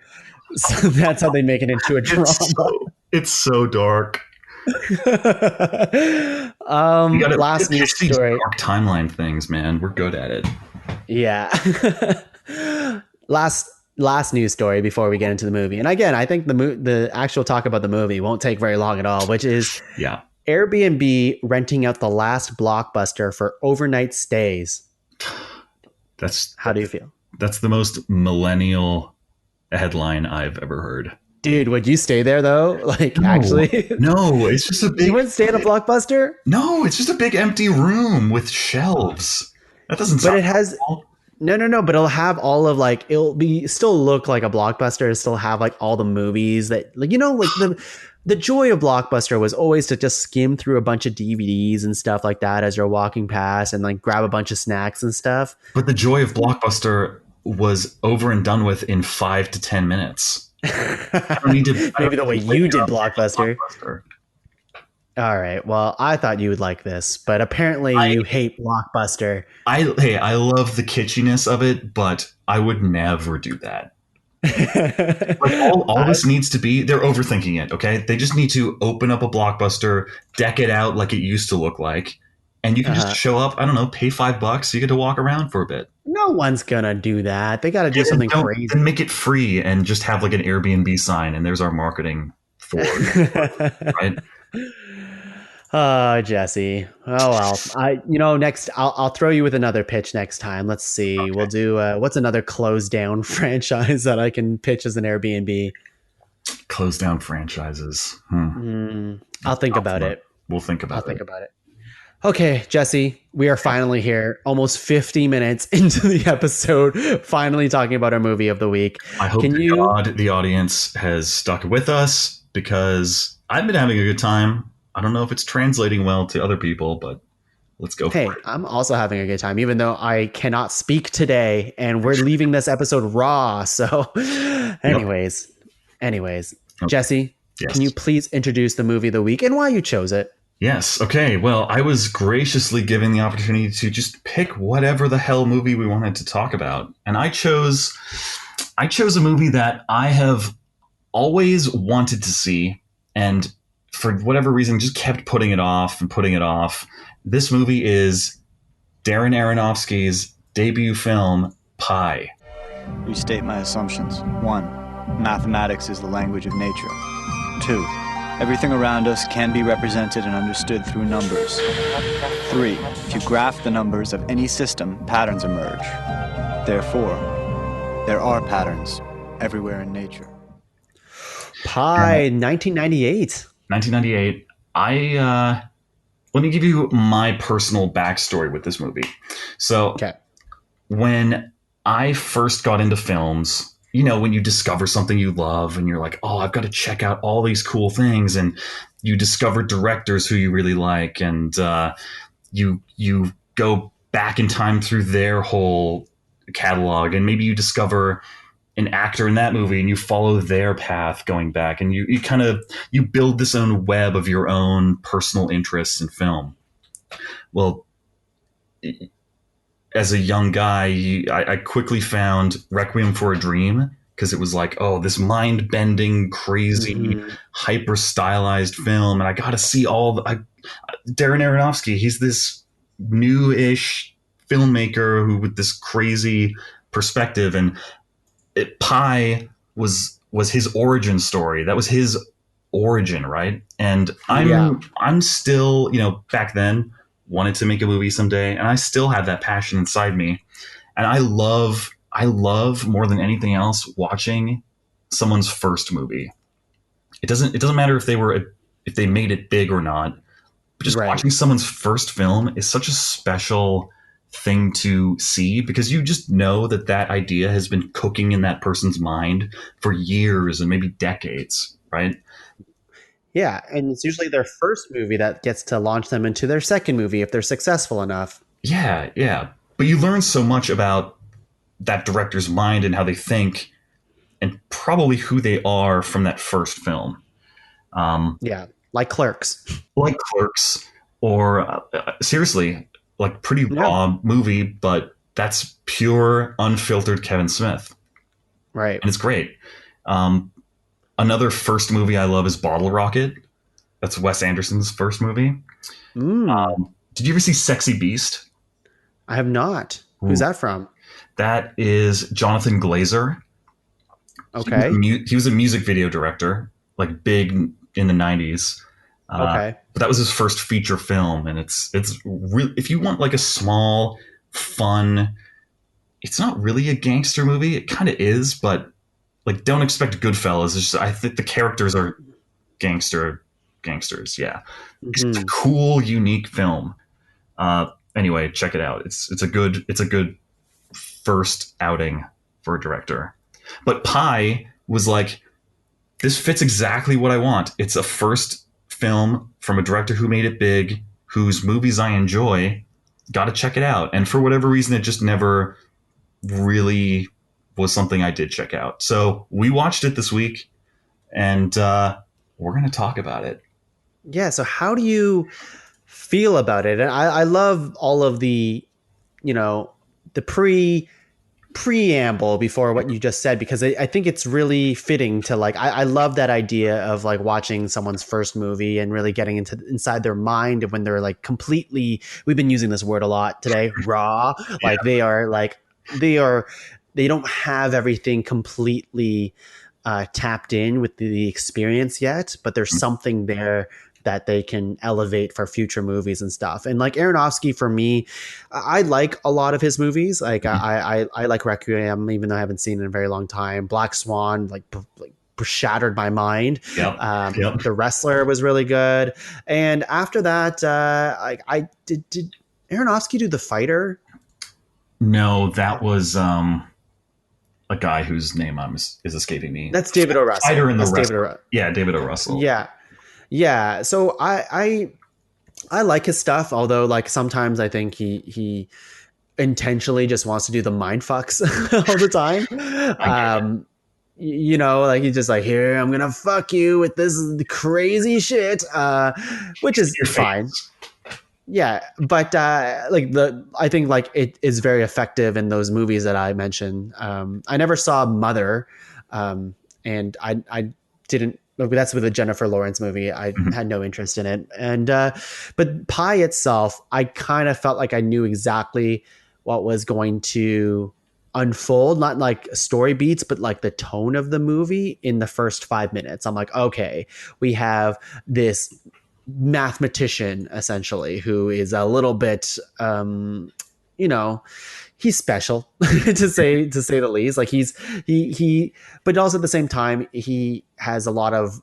So that's how they make it into a drama. It's so dark. Last news story. Dark timeline things, man. We're good at it. Yeah. Last news story before we get into the movie. And again, I think the actual talk about the movie won't take very long at all, which is Airbnb renting out the last Blockbuster for overnight stays. How do you feel? That's the most millennial headline I've ever heard. Dude, would you stay there though? Actually? No, it's just a big... You wouldn't stay at a Blockbuster? No, it's just a big empty room with shelves. That doesn't sound... But it has... No, but it'll have all of it'll be still look like a Blockbuster. It'll still have all the movies that the joy of Blockbuster was always to just skim through a bunch of DVDs and stuff like that as you're walking past and grab a bunch of snacks and stuff. But the joy of Blockbuster was over and done with in 5 to 10 minutes. I don't need to, maybe the way you did Blockbuster. All right. Well, I thought you would like this, but apparently you hate Blockbuster. I love the kitschiness of it, but I would never do that. All this needs to be, they're overthinking it, okay? They just need to open up a Blockbuster, deck it out like it used to look like, and you can just show up, I don't know, pay $5, you get to walk around for a bit. No one's gonna do that. They got to do something crazy. And make it free and just have an Airbnb sign, and there's our marketing forward, right? Oh, Jesse. Oh well. Next I'll throw you with another pitch next time. Let's see. We'll do what's another closed down franchise that I can pitch as an Airbnb? Close down franchises. I'll think about it. We'll think about I'll it. think about it. Okay, Jesse, we are finally here, almost 50 minutes into the episode, finally talking about our movie of the week. I hope the audience has stuck with us because I've been having a good time. I don't know if it's translating well to other people, but let's go for it. I'm also having a good time, even though I cannot speak today and we're leaving this episode raw. So anyways, okay. Jesse, yes. Can you please introduce the movie of the week and why you chose it? Yes. Okay. Well, I was graciously given the opportunity to just pick whatever the hell movie we wanted to talk about. And I chose a movie that I have always wanted to see and for whatever reason just kept putting it off and putting it off. This movie is Darren Aronofsky's debut film, Pi. Restate my assumptions. 1. Mathematics is the language of nature. 2. Everything around us can be represented and understood through numbers. 3. If you graph the numbers of any system, patterns emerge. Therefore, there are patterns everywhere in nature. Pi, 1998. 1998. Let me give you my personal backstory with this movie. So, when I first got into films, when you discover something you love and you're like, oh, I've got to check out all these cool things. And you discover directors who you really like. And you go back in time through their whole catalog. And maybe you discover an actor in that movie and you follow their path going back. And you build this own web of your own personal interests in film. Well, as a young guy, I quickly found Requiem for a Dream because it was like, oh, this mind-bending, crazy, hyper-stylized film. And I got to see Darren Aronofsky, he's this new-ish filmmaker who with this crazy perspective. And Pi was his origin story. That was his origin, right? And I'm still, back then, wanted to make a movie someday, and I still have that passion inside me. And I love more than anything else watching someone's first movie. It doesn't matter if they made it big or not. But just watching someone's first film is such a special thing to see because you just know that idea has been cooking in that person's mind for years and maybe decades, right? Yeah, and it's usually their first movie that gets to launch them into their second movie if they're successful enough. Yeah. But you learn so much about that director's mind and how they think and probably who they are from that first film. Like Clerks. Like Clerks or seriously, like Pretty Raw movie, but that's pure, unfiltered Kevin Smith. Right. And it's great. Another first movie I love is Bottle Rocket. That's Wes Anderson's first movie. Did you ever see Sexy Beast? I have not. Who's that from? That is Jonathan Glazer. Okay. He was a music video director, like big in the 90s. Okay. But that was his first feature film. And it's really, if you want like a small, fun, it's not really a gangster movie. It kind of is, but like, don't expect Goodfellas. It's just, I think the characters are gangsters. Yeah. It's a cool, unique film. Anyway, check it out. It's a good first outing for a director. But Pi was like, this fits exactly what I want. It's a first film from a director who made it big, whose movies I enjoy. Got to check it out. And for whatever reason, it just never really was something I did check out. So we watched it this week, and we're going to talk about it. Yeah. So how do you feel about it? And I love all of the, the preamble before what you just said, because I think it's really fitting to like, I love that idea of like watching someone's first movie and really getting inside their mind when they're like completely, we've been using this word a lot today, raw, like they don't have everything completely tapped in with the experience yet, but there's something there that they can elevate for future movies and stuff. And like Aronofsky, for me, I like a lot of his movies. Like I like Requiem, even though I haven't seen it in a very long time. Black Swan, like shattered my mind. The Wrestler was really good. And after that, I did Aronofsky do The Fighter? No, that was a guy whose name is escaping me. That's David O. Russell. Fighter in the David David O. Russell. Yeah. So I like his stuff, although like sometimes I think he intentionally just wants to do the mind fucks all the time. You know, like he's just like, here, I'm gonna fuck you with this crazy shit, which is fine. Yeah, but I think like it is very effective in those movies that I mentioned. I never saw Mother, and I didn't. That's with a Jennifer Lawrence movie. I had no interest in it. And but Pi itself, I kind of felt like I knew exactly what was going to unfold, not like story beats, but like the tone of the movie in the first 5 minutes. I'm like, okay, we have this mathematician essentially who is a little bit he's special to say the least. Like he but also at the same time he has a lot of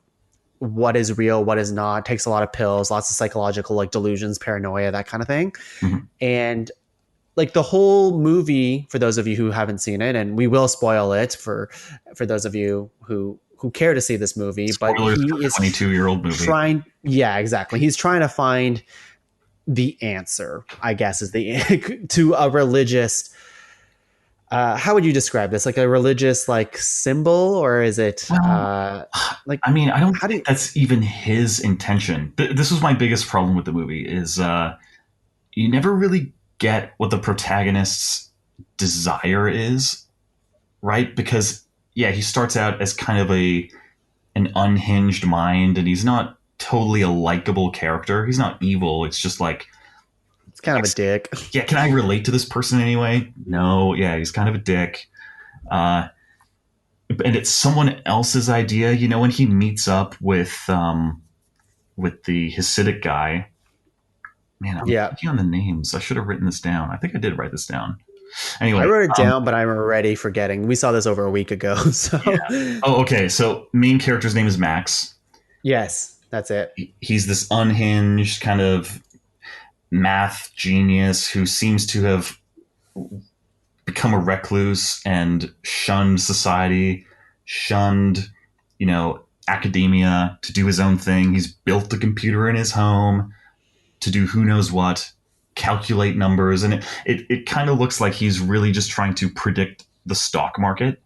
what is real, what is not, takes a lot of pills, lots of psychological like delusions, paranoia, that kind of thing. And like the whole movie, for those of you who haven't seen it, and we will spoil it for those of you who care to see this movie, spoilers, but he is 22-year-old movie. Exactly. He's trying to find the answer, I guess, is to a religious. How would you describe this? Like a religious like symbol, or is it like? I mean, I don't think that's even his intention. This was my biggest problem with the movie is you never really get what the protagonist's desire is, right? Because he starts out as kind of an unhinged mind, and he's not totally a likable character. He's not evil. It's just like, it's kind of a dick. Yeah. Can I relate to this person anyway? No. Yeah. He's kind of a dick. And it's someone else's idea, when he meets up with the Hasidic guy. Man, I'm blanking on the names. I should have written this down. I think I did write this down. Anyway, I wrote it down, but I'm already forgetting. We saw this over a week ago. So. Yeah. Oh, okay. So main character's name is Max. Yes, that's it. He's this unhinged kind of math genius who seems to have become a recluse and shunned society, shunned, academia, to do his own thing. He's built a computer in his home to do who knows what, calculate numbers. And it kind of looks like he's really just trying to predict the stock market.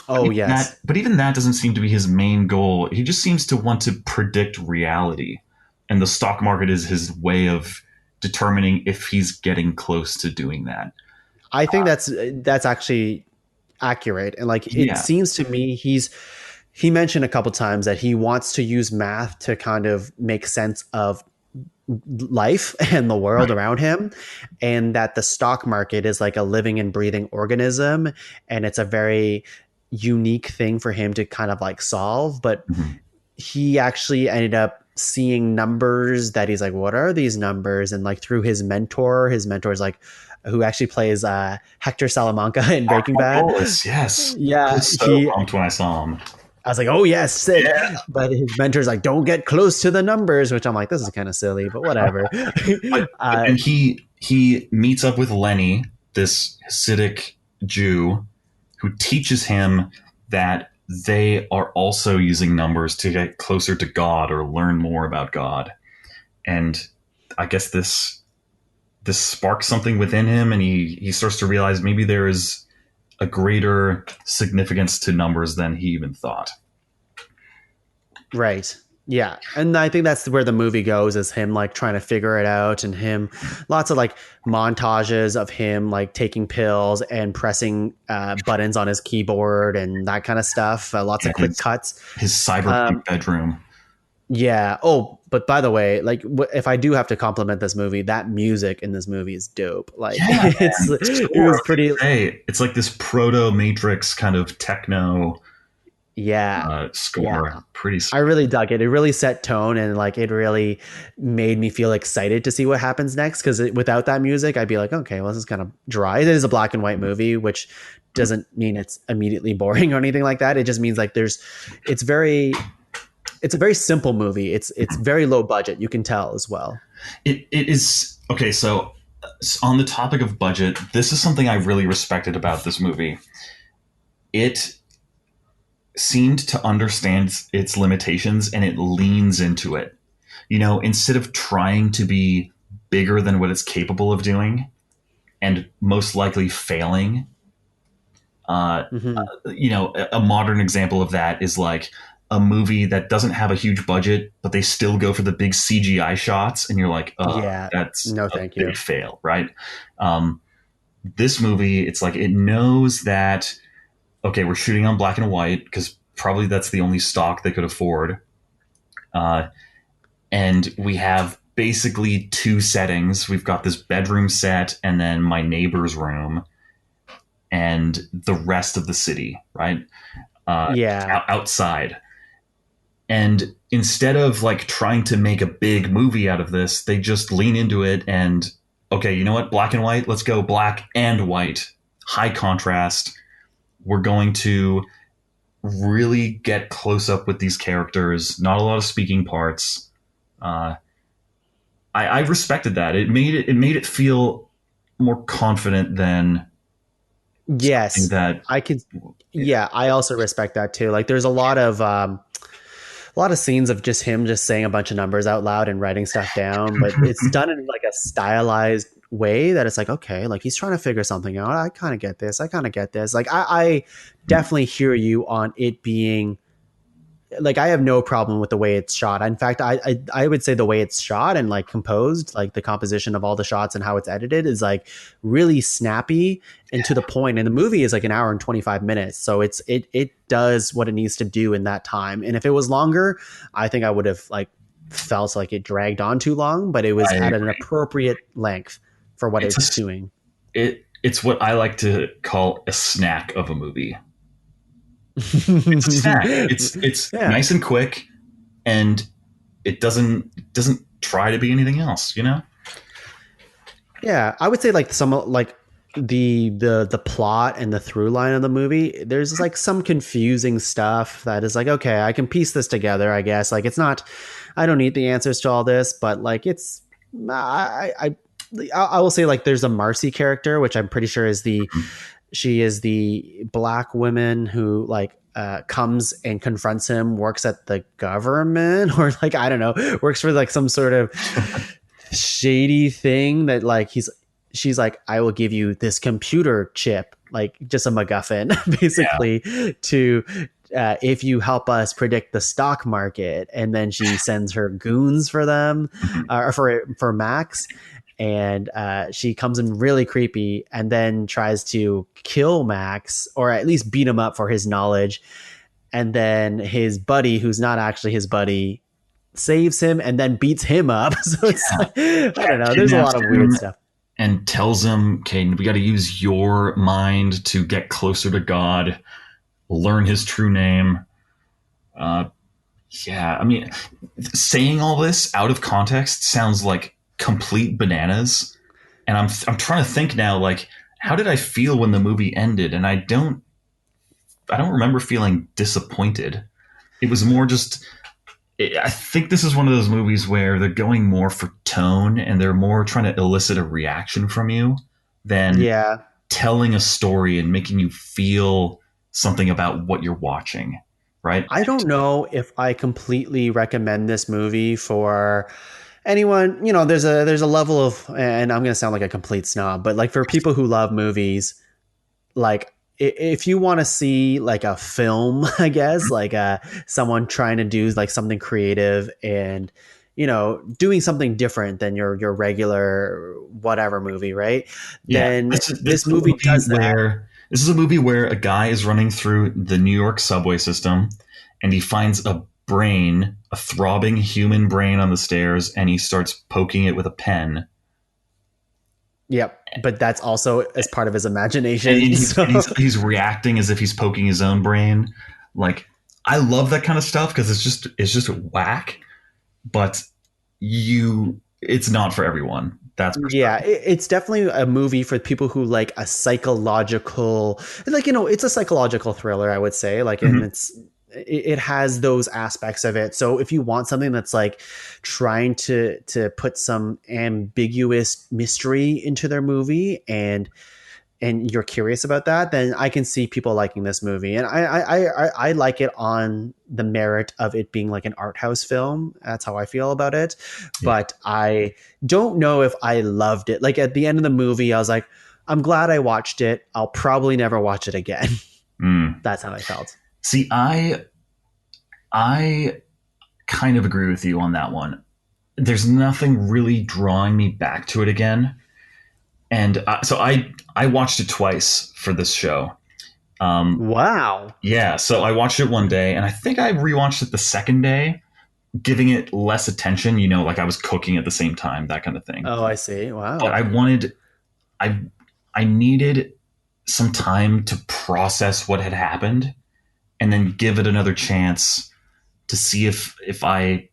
Oh, yes. But even that doesn't seem to be his main goal. He just seems to want to predict reality. And the stock market is his way of determining if he's getting close to doing that. I think that's actually accurate. And like, it seems to me he mentioned a couple times that he wants to use math to kind of make sense of life and the world around him, and that the stock market is like a living and breathing organism, and it's a very unique thing for him to kind of like solve. But he actually ended up seeing numbers that he's like, what are these numbers? And like through his mentor's like, who actually plays Hector Salamanca in Breaking Bad. Yes. Yeah. I was so pumped when I saw him. I was like, oh yes, sick. Yeah. But his mentor's like, don't get close to the numbers, which I'm like, this is kind of silly, but whatever. And he meets up with Lenny, this Hasidic Jew, who teaches him that they are also using numbers to get closer to God or learn more about God. And I guess this sparks something within him, and he starts to realize maybe there is a greater significance to numbers than he even thought. Right. Yeah. And I think that's where the movie goes, is him like trying to figure it out, and him, lots of like montages of him like taking pills and pressing buttons on his keyboard and that kind of stuff. Lots of quick cuts. His cyberpunk bedroom. Yeah. Oh, but by the way, like if I do have to compliment this movie, that music in this movie is dope. Like it was pretty. It's like this proto Matrix kind of techno. Yeah. score. Yeah. Pretty I really dug it. It really set tone, and like it really made me feel excited to see what happens next. Because without that music, I'd be like, okay, well, this is kind of dry. It is a black and white movie, which doesn't mean it's immediately boring or anything like that. It just means like it's it's a very simple movie. It's very low budget. You can tell as well. It is okay. So on the topic of budget, this is something I really respected about this movie. It seemed to understand its limitations and it leans into it. You know, instead of trying to be bigger than what it's capable of doing and most likely failing, Mm-hmm. you know, a modern example of that is like a movie that doesn't have a huge budget, but they still go for the big CGI shots. And you're like, oh, Yeah. that's No, a thank big you. fail, right? This movie, it's like it knows that, okay, we're shooting on black and white because probably that's the only stock they could afford. And we have basically two settings. We've got this bedroom set and then my neighbor's room and the rest of the city, right? Yeah. Outside. And instead of like trying to make a big movie out of this, they just lean into it and, okay, you know what? Black and white, let's go black and white. High contrast. We're going to really get close up with these characters. Not a lot of speaking parts. I respected that. It made it feel more confident than something Yes. that. I could. Yeah, I also respect that too. Like, there's a lot of scenes of just him just saying a bunch of numbers out loud and writing stuff down, but it's done in like a stylized way that it's like, okay, like he's trying to figure something out. I kind of get this. I kind of get this. Like I definitely hear you on it being like, I have no problem with the way it's shot. In fact, I would say the way it's shot and like composed, like the composition of all the shots and how it's edited is like really snappy and to the point. And the movie is like an hour and 25 minutes. So it does what it needs to do in that time. And if it was longer, I think I would have like felt like it dragged on too long, but it was at an appropriate length for what it's doing. It's what I like to call a snack of a movie. It's a snack. It's nice and quick, and it doesn't try to be anything else, you know? Yeah, I would say like some like the plot and the through line of the movie, there's like some confusing stuff that is like, okay, I can piece this together, I guess. Like, it's not, I don't need the answers to all this, but like it's I will say like there's a Marcy character, which I'm pretty sure is she is the black woman who like comes and confronts him, works at the government, or like, I don't know, works for like some sort of shady thing that like she's like, I will give you this computer chip, like just a MacGuffin basically, to if you help us predict the stock market. And then she sends her goons for them, or for Max. And she comes in really creepy and then tries to kill Max, or at least beat him up for his knowledge. And then his buddy, who's not actually his buddy, saves him and then beats him up. So it's like, I don't know. There's a lot of weird stuff. And tells him, okay, we got to use your mind to get closer to God, learn his true name. Yeah, I mean, saying all this out of context sounds like complete bananas. And I'm trying to think now, like, how did I feel when the movie ended? And I don't remember feeling disappointed. It was more just, I think this is one of those movies where they're going more for tone and they're more trying to elicit a reaction from you than telling a story and making you feel something about what you're watching, right? I don't know if I completely recommend this movie for anyone. You know, there's a level of, and I'm going to sound like a complete snob, but like for people who love movies, like if you want to see like a film, I guess, like someone trying to do like something creative and, you know, doing something different than your regular whatever movie, right? Yeah, Then this movie does that. This is a movie where a guy is running through the New York subway system and he finds a brain, a throbbing human brain on the stairs, and he starts poking it with a pen. Yep, but that's also as part of his imagination. And he's reacting as if he's poking his own brain. Like, I love that kind of stuff because it's just whack, but it's not for everyone. That's for sure. Yeah, it's definitely a movie for people who like a psychological, like, it's a psychological thriller, I would say. Like, and Mhm. it has those aspects of it. So if you want something that's like trying to put some ambiguous mystery into their movie and you're curious about that, then I can see people liking this movie. And I like it on the merit of it being like an art house film. That's how I feel about it. Yeah. But I don't know if I loved it. Like at the end of the movie, I was like, I'm glad I watched it. I'll probably never watch it again. That's how I felt. See, I kind of agree with you on that one. There's nothing really drawing me back to it again. And so I watched it twice for this show. Wow. Yeah, so I watched it one day, and I think I rewatched it the second day, giving it less attention. Like I was cooking at the same time, that kind of thing. Oh, I see. Wow. But I needed some time to process what had happened, and then give it another chance to see if I,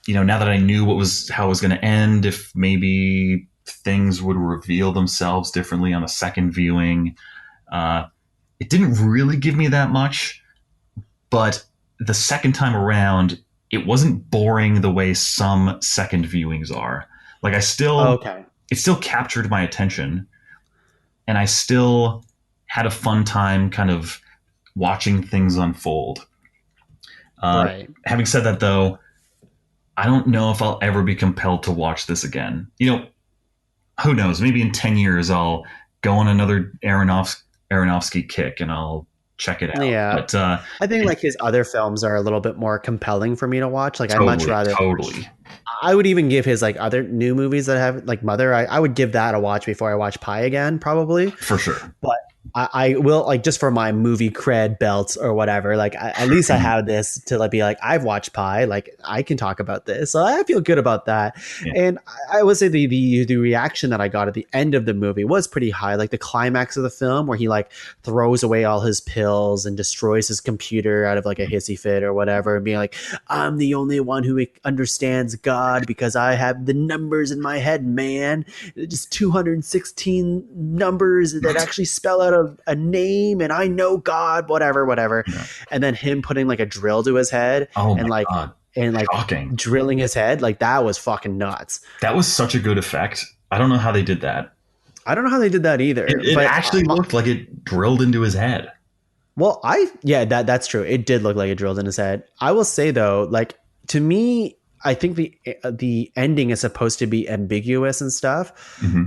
now that I knew how it was going to end, if maybe things would reveal themselves differently on a second viewing. It didn't really give me that much, but the second time around, it wasn't boring the way some second viewings are. Like it still captured my attention, and I still had a fun time kind of watching things unfold. Right. Having said that, though, I don't know if I'll ever be compelled to watch this again. Who knows? Maybe in 10 years, I'll go on another Aronofsky kick and I'll check it out. Yeah. But I think like his other films are a little bit more compelling for me to watch. Like totally, I'd much rather. Totally. I would even give his like other new movies that have like Mother. I would give that a watch before I watch Pie again, probably. For sure. But I will, like, just for my movie cred belt or whatever, like at least I have this to like be like, I've watched Pie, like I can talk about this, so I feel good about that. Yeah. And I would say the reaction that I got at the end of the movie was pretty high. Like the climax of the film where he like throws away all his pills and destroys his computer out of like a hissy fit or whatever, and being like, I'm the only one who understands God because I have the numbers in my head, man. Just 216 numbers that actually spell out a name, and I know God, whatever. Yeah. And then him putting like a drill to his head and like God. And like Shocking. Drilling his head, like that was fucking nuts. That was such a good effect. I don't know how they did that. I don't know how they did that either. It actually looked like it drilled into his head. Well, that's true. It did look like it drilled in his head. I will say though, like to me, I think the ending is supposed to be ambiguous and stuff. Mm-hmm.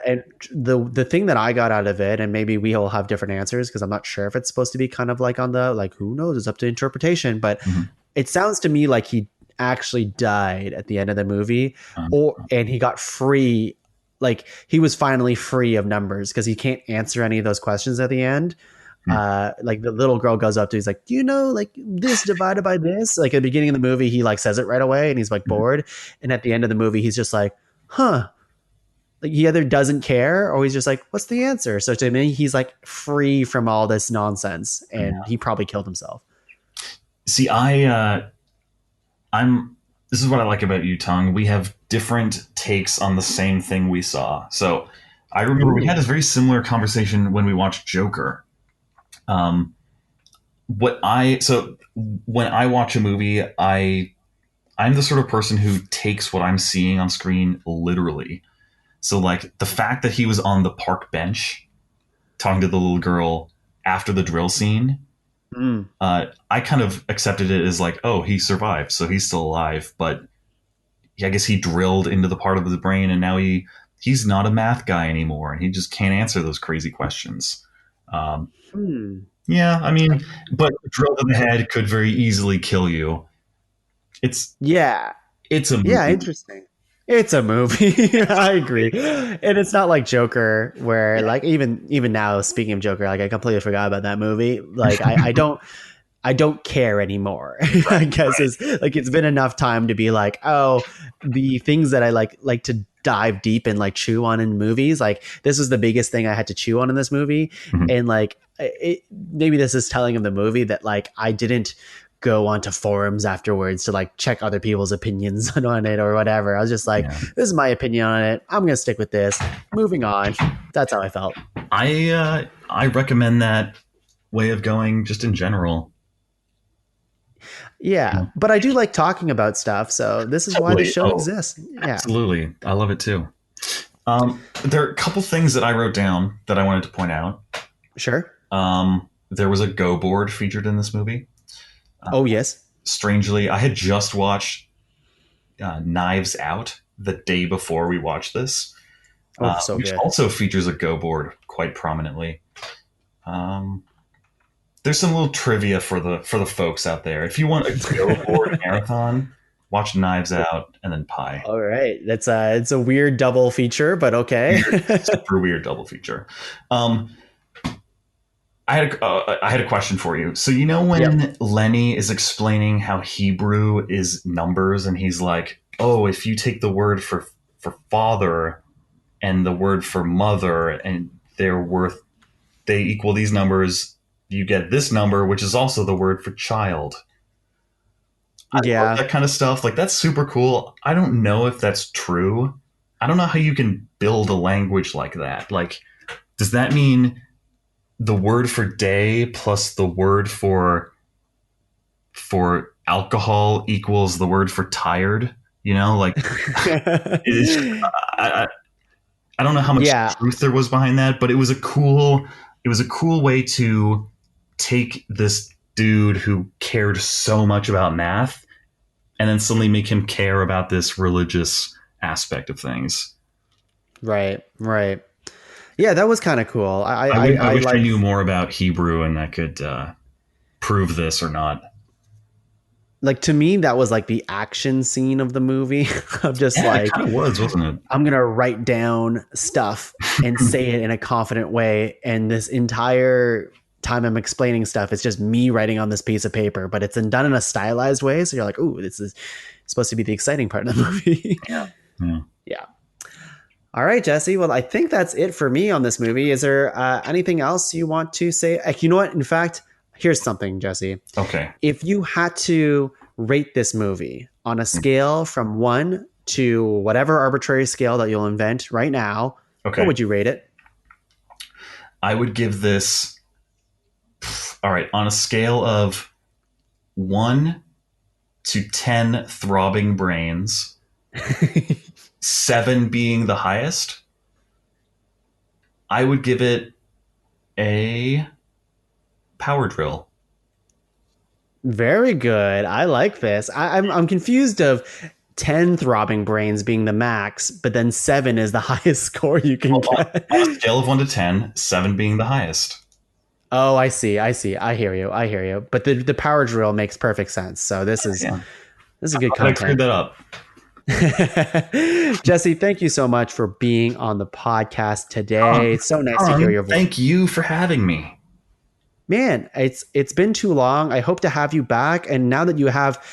And the thing that I got out of it, and maybe we all have different answers because I'm not sure if it's supposed to be kind of like on the, like, who knows, it's up to interpretation. But it sounds to me like he actually died at the end of the movie, and he got free. Like he was finally free of numbers because he can't answer any of those questions at the end. Like the little girl goes up to, he's like, do you know like this divided by this? Like at the beginning of the movie, he like says it right away and he's like bored. And at the end of the movie, he's just like, huh. Like he either doesn't care or he's just like, what's the answer? So to me, he's like free from all this nonsense, and he probably killed himself. See, this is what I like about you, Tuong. We have different takes on the same thing we saw. So I remember we had this very similar conversation when we watched Joker. When I watch a movie, I'm the sort of person who takes what I'm seeing on screen literally. So like the fact that he was on the park bench talking to the little girl after the drill scene, I kind of accepted it as like, oh, he survived, so he's still alive. But I guess he drilled into the part of his brain, and now he's not a math guy anymore, and he just can't answer those crazy questions. Yeah, I mean, but drilled in the head could very easily kill you. It's a movie. Yeah, interesting. It's a movie. I agree. And it's not like Joker where like even now, speaking of Joker, like I completely forgot about that movie. Like I don't care anymore. I guess it's like it's been enough time to be like, oh, the things that I like to dive deep and like chew on in movies. Like this was the biggest thing I had to chew on in this movie. And like maybe this is telling of the movie that like I didn't go onto forums afterwards to like check other people's opinions on it or whatever. I was just like, this is my opinion on it. I'm going to stick with this. Moving on. That's how I felt. I recommend that way of going just in general. Yeah, but I do like talking about stuff, so this is why the show exists. Yeah, absolutely. I love it too. There are a couple things that I wrote down that I wanted to point out. Sure. There was a Go board featured in this movie. Oh, yes. Strangely, I had just watched Knives Out the day before we watched this, which also features a Go board quite prominently. There's some little trivia for the folks out there. If you want a Go board marathon, watch Knives Out and then Pi. All right, it's a weird double feature, but okay. Super weird double feature. I had a question for you. So you know when Lenny is explaining how Hebrew is numbers, and he's like, "Oh, if you take the word for father and the word for mother, and they equal these numbers." You get this number, which is also the word for child. I love that kind of stuff. Like, that's super cool. I don't know if that's true. I don't know how you can build a language like that. Like, does that mean the word for day plus the word for alcohol equals the word for tired? You know, like, I don't know how much truth there was behind that, but it was a cool way to take this dude who cared so much about math and then suddenly make him care about this religious aspect of things. Right. Yeah, that was kind of cool. I wish I knew more about Hebrew and I could prove this or not. Like, to me, that was like the action scene of the movie. Of just like, it kind of was, wasn't it? I'm going to write down stuff and say it in a confident way. And this entire time I'm explaining stuff, it's just me writing on this piece of paper, but it's done in a stylized way. So you're like, ooh, this is supposed to be the exciting part of the movie. Yeah. All right, Jesse. Well, I think that's it for me on this movie. Is there anything else you want to say? You know what? In fact, here's something, Jesse. Okay. If you had to rate this movie on a scale from 1 to whatever arbitrary scale that you'll invent right now, what would you rate it? I would give this, all right, on a scale of 1 to 10 throbbing brains, 7 being the highest, I would give it a power drill. Very good. I like this. I'm confused of 10 throbbing brains being the max, but then 7 is the highest score you can get. On a scale of 1 to 10, 7 being the highest. Oh, I see. I hear you. But the power drill makes perfect sense. So this is good content. I cleared that up. Jesse, thank you so much for being on the podcast today. It's so nice to hear your voice. Thank you for having me. Man, it's been too long. I hope to have you back. And now that you have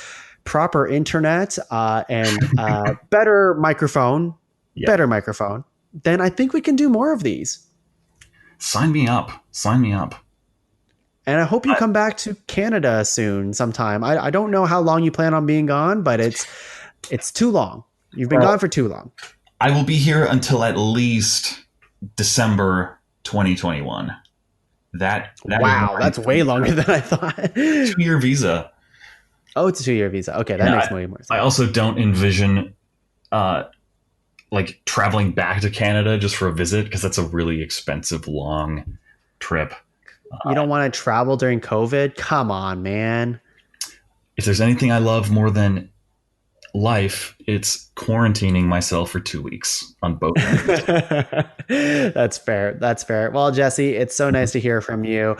proper internet and better microphone, then I think we can do more of these. Sign me up. And I hope you come back to Canada soon sometime. I don't know how long you plan on being gone, but it's too long. You've been gone for too long. I will be here until at least December 2021. Wow, that's way longer than I thought. 2-year visa. Oh, it's a 2-year visa. Okay, that makes way more sense. I also don't envision like traveling back to Canada just for a visit, because that's a really expensive, long trip. You don't want to travel during COVID? Come on, man. If there's anything I love more than life, it's quarantining myself for 2 weeks on both ends. That's fair. Well, Jesse, it's so nice to hear from you.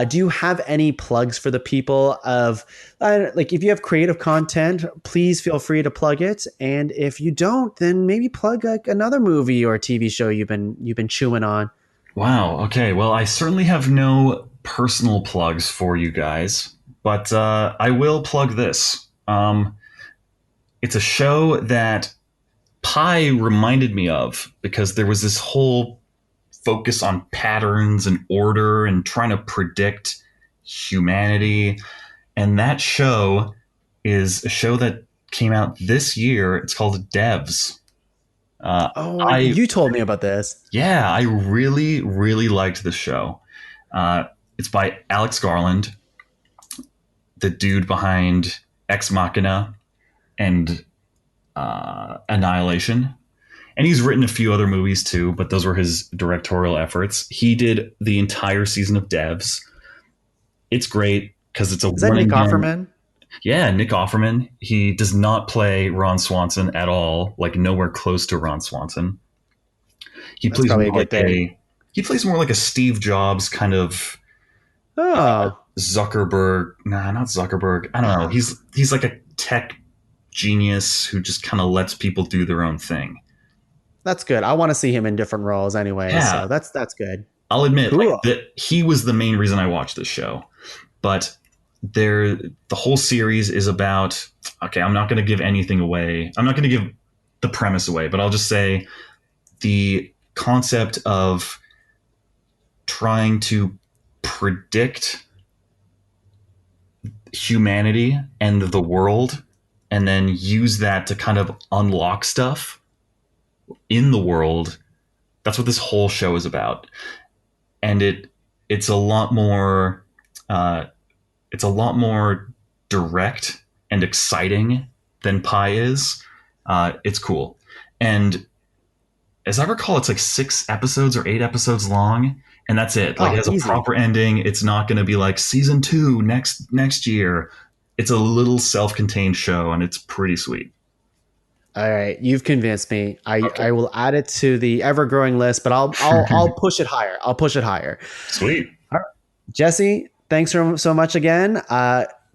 Do you have any plugs for the people of like, if you have creative content, please feel free to plug it. And if you don't, then maybe plug like another movie or TV show you've been chewing on. Wow. Okay. Well, I certainly have no personal plugs for you guys, but I will plug this. It's a show that Pi reminded me of, because there was this whole focus on patterns and order and trying to predict humanity. And that show is a show that came out this year. It's called Devs. You told me about this. Yeah, I really, really liked the show. It's by Alex Garland, the dude behind Ex Machina and Annihilation. And he's written a few other movies too, but those were his directorial efforts. He did the entire season of Devs. It's great because it's a... Is that Nick Offerman? Yeah, Nick Offerman. He does not play Ron Swanson at all, like nowhere close to Ron Swanson. He plays more like a Steve Jobs kind of Zuckerberg. Nah, not Zuckerberg. I don't know. He's like a tech genius who just kind of lets people do their own thing. That's good. I want to see him in different roles anyway. Yeah. So that's good. I'll admit that he was the main reason I watched this show. But the whole series is about, okay, I'm not going to give anything away. I'm not going to give the premise away, but I'll just say the concept of trying to predict humanity and the world and then use that to kind of unlock stuff in the world. That's what this whole show is about. And it's a lot more direct and exciting than Pi is. It's cool. And as I recall, it's like 6 episodes or 8 episodes long, and that's it. Like, it has a proper ending. It's not going to be like season 2 next year. It's a little self-contained show, and it's pretty sweet. All right, you've convinced me. I will add it to the ever-growing list, but I'll push it higher. I'll push it higher. Sweet. All right. Jesse, thanks so much again.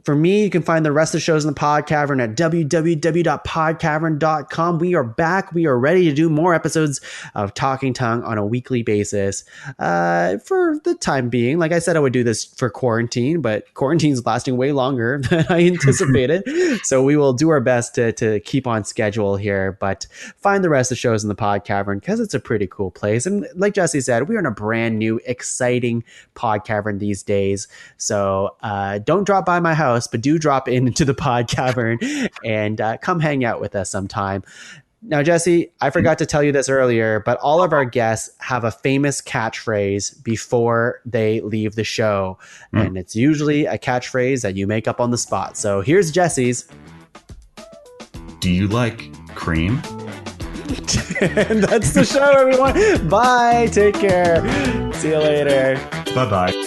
For me, you can find the rest of the shows in the PodCavern at www.podcavern.com. We are back. We are ready to do more episodes of Talking Tongue on a weekly basis for the time being. Like I said, I would do this for quarantine, but quarantine's lasting way longer than I anticipated. So we will do our best to keep on schedule here, but find the rest of the shows in the PodCavern because it's a pretty cool place. And like Jesse said, we're in a brand new, exciting PodCavern these days. So don't drop by my house, but do drop into the PodCavern and come hang out with us sometime. Now, Jesse, I forgot to tell you this earlier, but all of our guests have a famous catchphrase before they leave the show. And it's usually a catchphrase that you make up on the spot. So here's Jesse's. Do you like cream? And that's the show, everyone. Bye. Take care. See you later. Bye-bye.